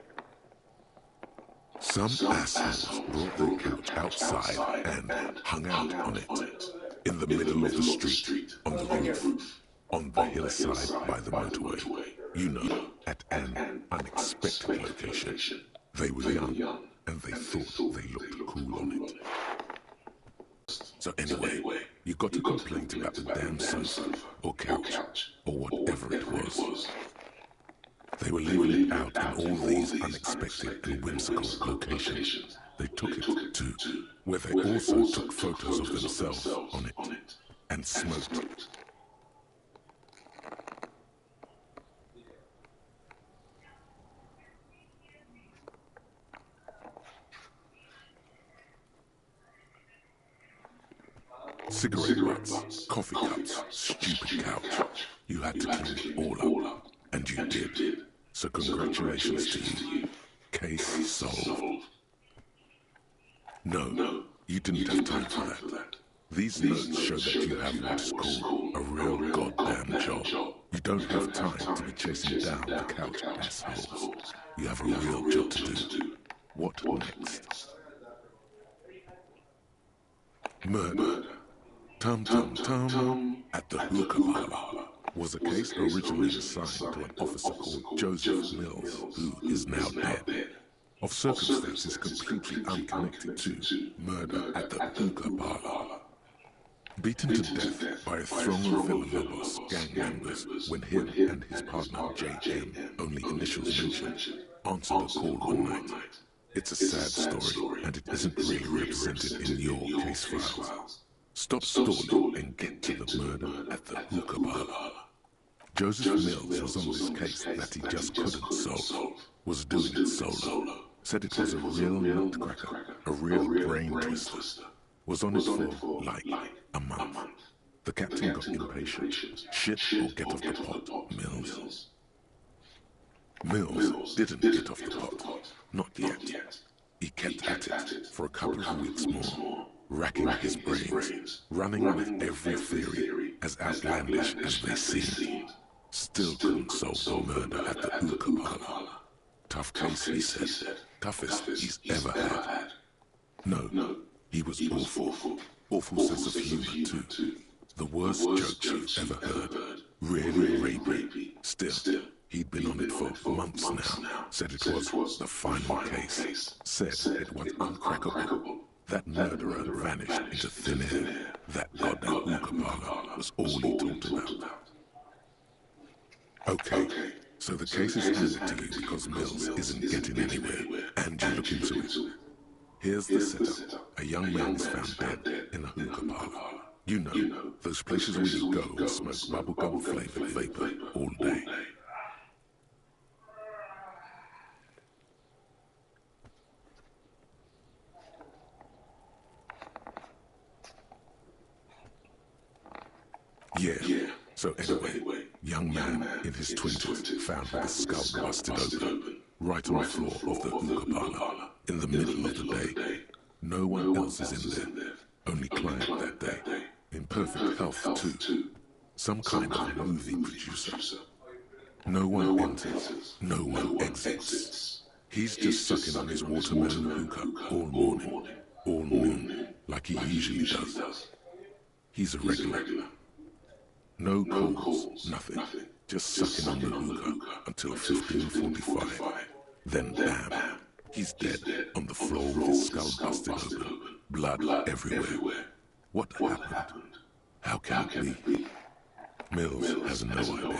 Some assholes brought their couch outside and hung out on it. In the middle of the street, on the roof, on the hillside by the motorway. You know, at an unexpected location. They were young, and they thought they looked cool on it. So anyway, you got a complaint about the damn sofa, or couch, or whatever it was. They were leaving it out in all these unexpected and whimsical locations. They took it to, where they also took photos of themselves on it, and smoked. Cigarette butts, coffee cups, stupid couch. You had to clean it all up, and you did. So congratulations to you. Case solved. No, you didn't have time for that. These notes show that you have what is called a real goddamn job. You don't have time to be chasing down the couch assholes. You have a real job to do. What next? Murder. Tum at the hookah parlor was a case originally assigned to an officer called Joseph Mills, who is now dead. Of circumstances completely unconnected to murder at the hookah parlor. Beaten to death by a throng of Villalobos gang members when him and his partner J.M., only initials mentioned, answered a call one night. It's a sad story, and it isn't really represented in your case files. Stop stalling and get to the murder at the hookah parlor. Joseph Mills was on this case that he just couldn't solve, was doing it solo. Said it was a real nutcracker, a real brain twister. Was on it for, like, a month. The captain got impatient. Shit or get off the pot, Mills. Mills didn't get off the pot. Not yet. He kept at it for a couple of weeks more, racking his brains, running with every theory, as outlandish as they seemed. Still couldn't solve the murder at the hookah parlor. Tough case, he said. Toughest he's ever had. No, he was awful. Awful sense of humor, too. The worst jokes you've ever heard. Really rapey. Still, he'd been on it for months now. Said it was the final case. Said it was uncrackable. That murderer vanished into thin air. That goddamn hookah parlor was all he talked about. Okay, so the case is handed to you because Mills isn't getting anywhere, and you look into it. Here's the setup. A young man is found dead in a hookah parlor. You know, those places where you go and smoke bubblegum-flavored vapor all day. Yeah. So anyway, young man in his 20s found with his skull busted open, right on the floor of the hookah parlor, in the middle of the day. No one else is in there, only client that day. In perfect health, too. Some kind of movie producer. No one enters, no one exits. He's just sucking on his watermelon hookah all morning, all noon, like he usually does. He's a regular. No calls, nothing. Just sucking on the hookah until 15:45. Then bam, he's dead on the floor with his skull busted open. Blood everywhere. What happened? How can it be? Mills has no idea.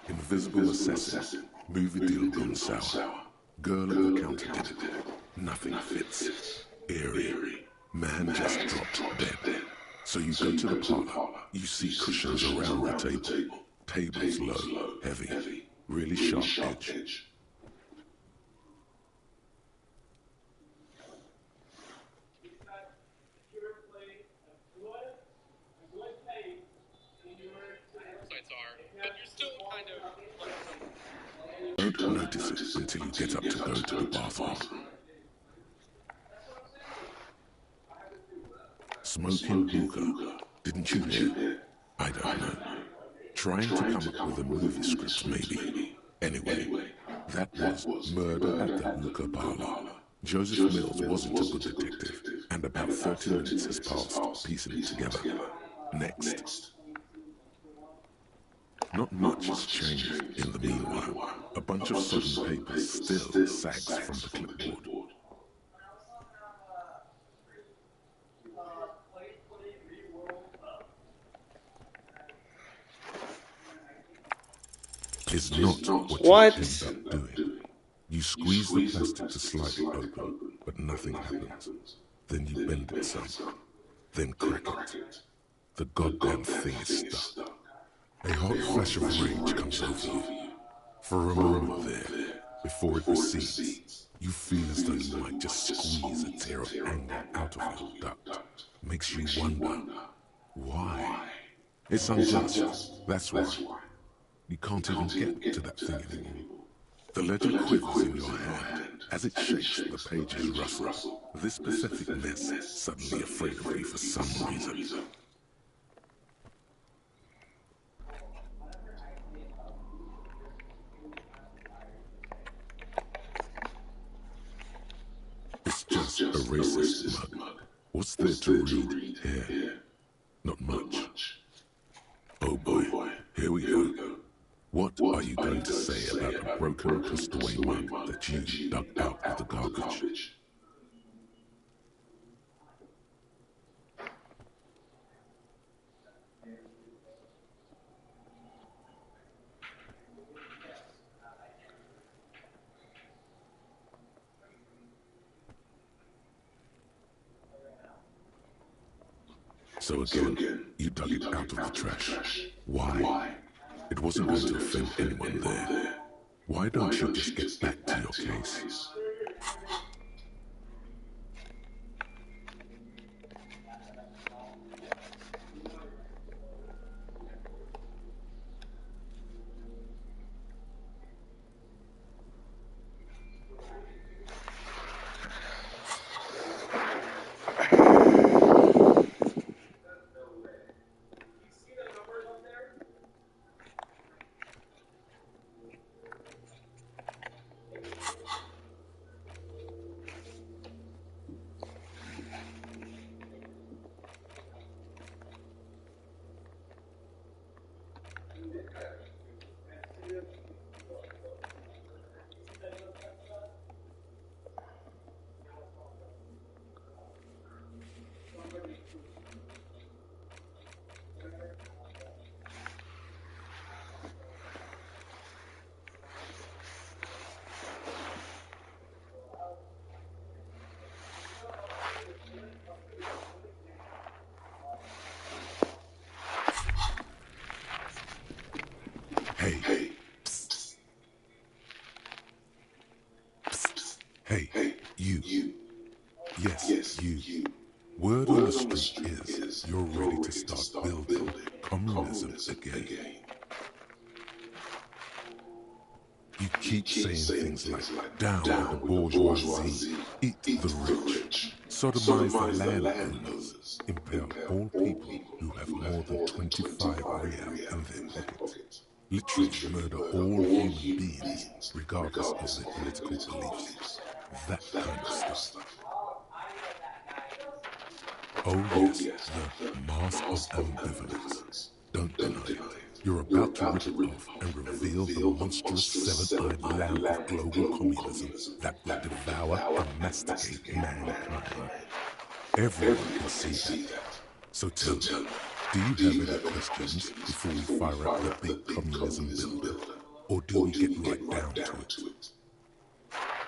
Invisible assassin. Movie deal gone sour. Girl at the counter did it. Nothing fits. Eerie. Man just dropped dead. So you go to the parlor. You see cushions around the table. Tables low, heavy, really sharp edge. Don't notice it until you get up to go to the bathroom. Smoking hookah. Didn't you hear? I don't know. Trying to come up with a movie script, maybe. Anyway, that was Murder at the Hookah Parlor. Joseph Mills wasn't a good detective, and about 30 minutes has passed, piecing it together. Next. Not much has changed in the meanwhile. A bunch of sodden paper still sags from the clipboard. Is not what you end up doing. You squeeze the plastic to slide it open, but nothing happens. Then you bend it some, then crack it. The goddamn thing is stuck. A hot flash of rage comes over you. For a moment there, before it recedes, you feel as though you might just squeeze a tear of anger out of your duct. Makes you wonder, why? It's unjust, that's why. You can't even get to that thing anymore. The ledger quivers in your hand. As it shakes, the pages rustle. This pathetic mess, suddenly afraid of you for some reason. It's just a racist mug. What's there to read here? Not much. Oh boy, here we go. What are you going to say about a broken, tossed-away mug that you dug out of the garbage? So again, you dug it out of the trash. Why? It wasn't going to offend anyone there. Why don't you just get back to your case? Hey, you. Yes, you. Word on the street is you're ready to start building communism again. You keep saying things like, down with the bourgeoisie, eat the rich, sodomize the landowners, impale all people who have more than 25 real in their pocket, literally murder all human beings, regardless of their political beliefs. That kind of stuff. Oh yes, the mask of ambivalence. Don't deny it. You're about to rip it off and reveal the monstrous seven-eyed lamb of global communism that will devour and masticate mankind. Everyone can see that. So tell me, do you have any questions before we fire up the big communism builder? Or do we get right down to it?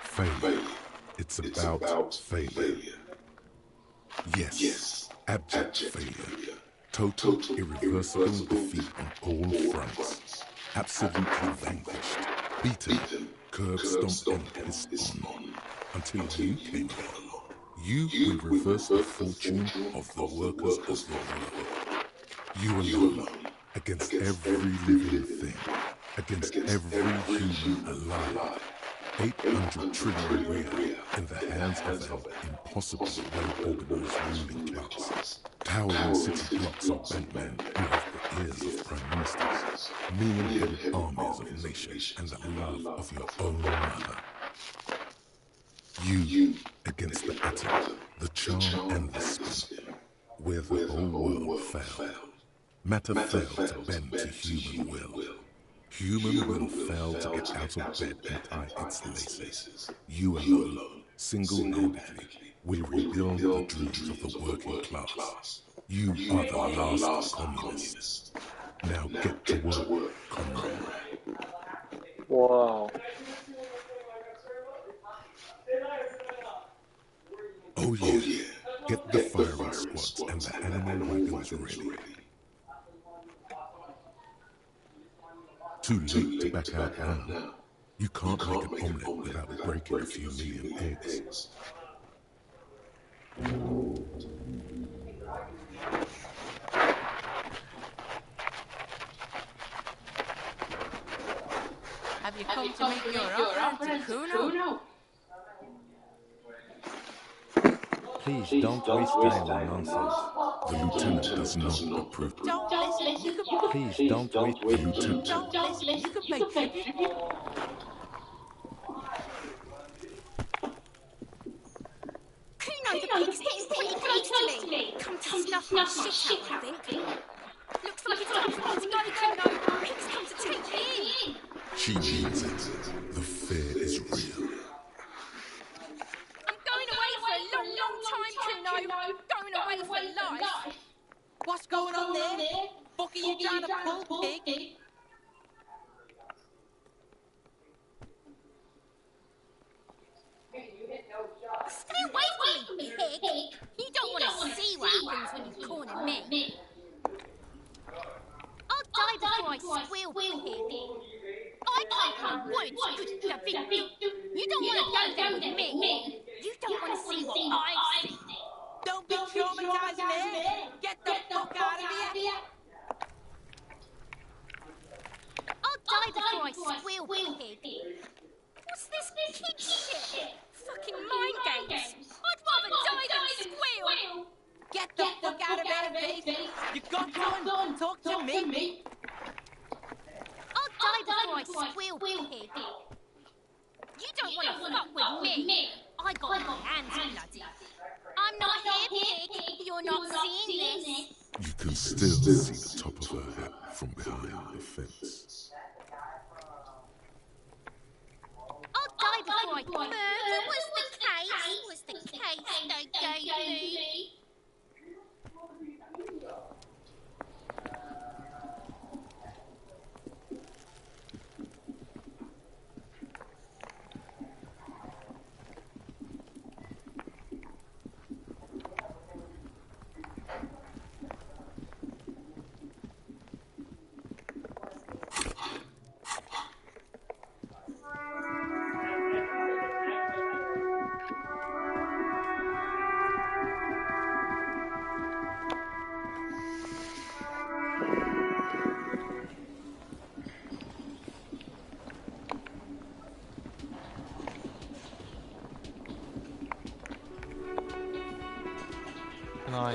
Failure. It's about failure. Yes, abject failure. Total, irreversible defeat on all fronts. Absolutely vanquished, beaten, curb stomped and pissed on. Until you came along. You will reverse the fortune of the workers of the world. You alone, against every living thing, against every human alive. 800 trillion real in the hands of an impossibly well-organized ruling class. Towering city blocks of bankmen who have the ears of prime ministers. Million-headed armies of nations and the love of your own mother. You against the atom, the charm and the spin, where the whole world failed. Matter failed to bend to human will. Human will failed to get out of bed and tie its laces. You alone, single-handedly, will rebuild the dreams of the working class. You are the last communist. Now get to work, comrade. Whoa. Oh yeah, get the firing squads and the animal wagons ready. Too late to back out now. You can't make an omelette without breaking a few million eggs. Have you come to make your offer to Kuno? Please don't waste time on nonsense. The lieutenant does not approve. Don't listen. You can. Please don't waste The lieutenant. Don't listen. You can pay tribute. Kuno, the pig's getting pretty close to me. Come to snuff my shit out, I think. Looks like it's time for me to go, Kuno. Pig's come to take me in. She means it. The fear is real. I'm going away for a long, long time, Kuno. Going away for life. What's going on there? Fuck are you trying to pull, pig? Stay away from me, pig. You don't want to see what happens when you corner me. I'll die before I squeal, pig. I come from woods, You don't want to go there with me. You don't want to see what I see. Don't be traumatizing me. Get the fuck out of here. I'll die before I squeal, pig. What's this kid shit? Fucking mind games. I'd rather die than squeal. Get the fuck out of here, face. You got to talk to me. I'll die before I squeal, pig. You don't want to fuck with me. I got my hands bloody. I'm not here, pig. You're not seeing this. You can still see the top of her hat from behind the fence. I'll die before I murder was the case they gave me.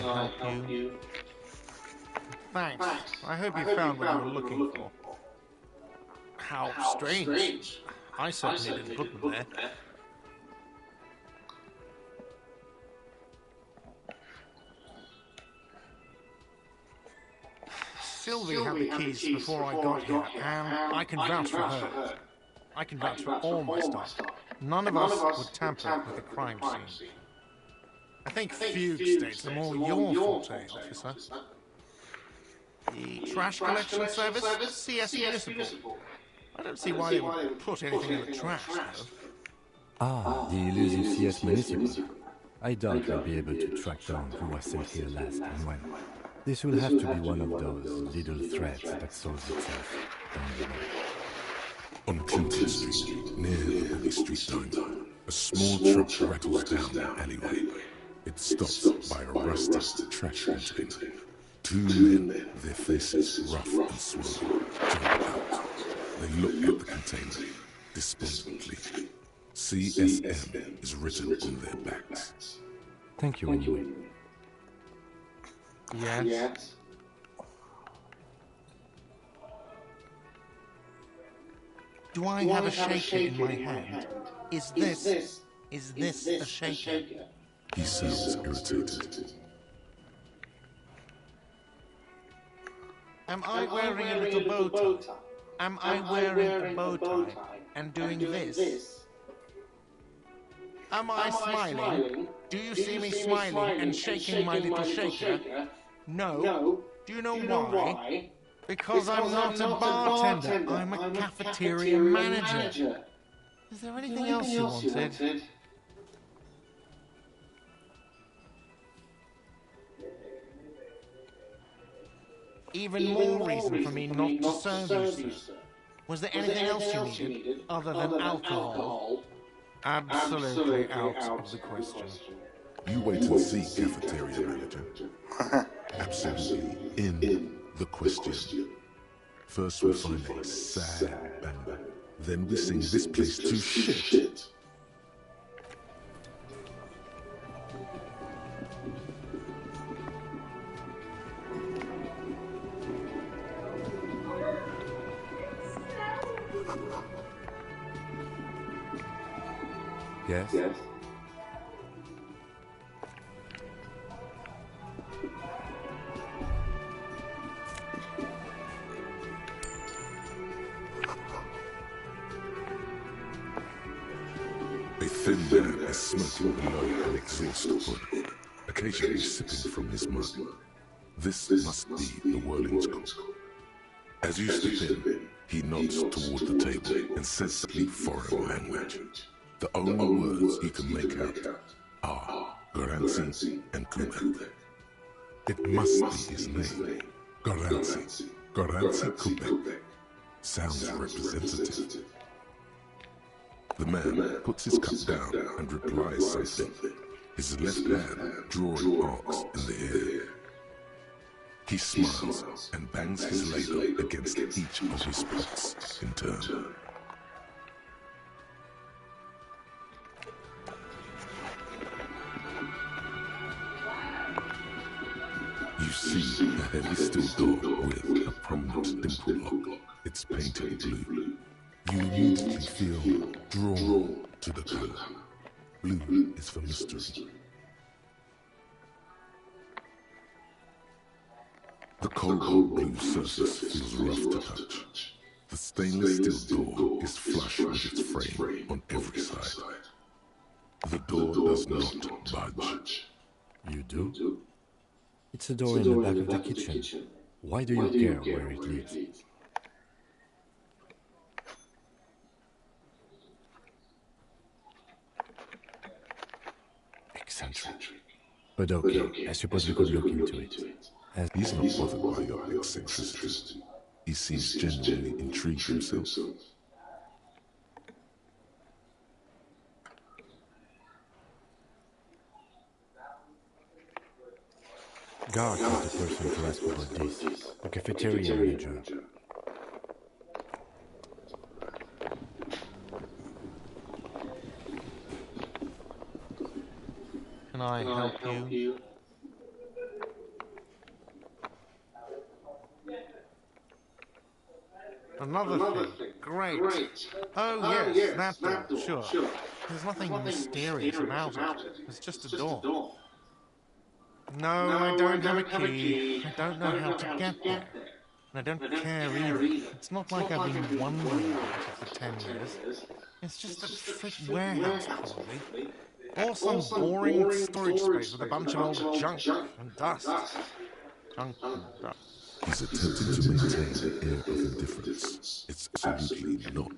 help you? Thanks. I hope you found what you were looking for. How strange. I certainly didn't put them there. Sylvie had the keys before I got here, and I can vouch for her. I can vouch for all my staff. None of us would tamper with the crime scene. I think fugue states are more your forte, officer. The trash collection service? CS Municipal. I don't see why they would put anything in the trash, though. Ah, the Elysium CS Municipal. I doubt we'll be able to track down who was sent here last and when. This will have to be one of those little threads that solves itself down the road. On Clinton Street, near the Boogie Street Diner, a small truck rattles down an alleyway. It stops by a rusted trash container. Two men, their faces rough and swollen, jump out. They look at the container despondently. CSM is written on their backs. Thank you anyway. Yes? Do I have a shaker in my hand? Is this a shaker? He sounds irritated. Am I wearing a little bow tie? Am I wearing a bow tie and doing this? Am I smiling? Do you see me smiling and shaking my little shaker? No. Do you know why? Because I'm not a bartender. I'm a cafeteria manager. Is there anything else you wanted? Even more reason for me not to serve you, sir. Was there anything else you needed other than alcohol? Absolutely out of the question. You wait and see, cafeteria manager. Absolutely in the question. First we find a sad banger. Then we sing this place to shit. Yes? A thin man is smoking below an exhaust hood, occasionally sipping from his mug. This must be the Whirling's cook. As you step in, he nods toward the table and says something foreign language. The only words he can make out are Garanzi and Kubek. It must be his name. Garanzi. Garanzi Kubek. Sounds representative. The man puts his cup down and replies something, his left hand drawing arcs in the air. He smiles and bangs his ladle against each of his pots in turn. You see a heavy steel door with a prominent dimple lock. It's painted blue. You immediately feel drawn to the color. Blue is for mystery. The cold blue surface feels rough to touch. The stainless steel door is flush with its frame on every side. The door does not budge. You do? It's a door in the back of the kitchen. Why do you care where it leads? Eccentric. But okay, I suppose we could look into it. He's not bothered by your eccentricity. He seems genuinely intrigued himself. Garth is the person to ask about this. The cafeteria manager. Can I help you? Another thing. Great. Oh, yes, that door. Sure. There's nothing mysterious about it. It's just a door. No, I don't have a key. I don't know how to get there. And I don't care either. It's not like I've been wondering about it for 10 years. It's just a freight warehouse, probably. Or some boring storage space with a bunch of old junk and dust. Junk and dust. He's attempting to maintain an air of indifference. It's absolutely not.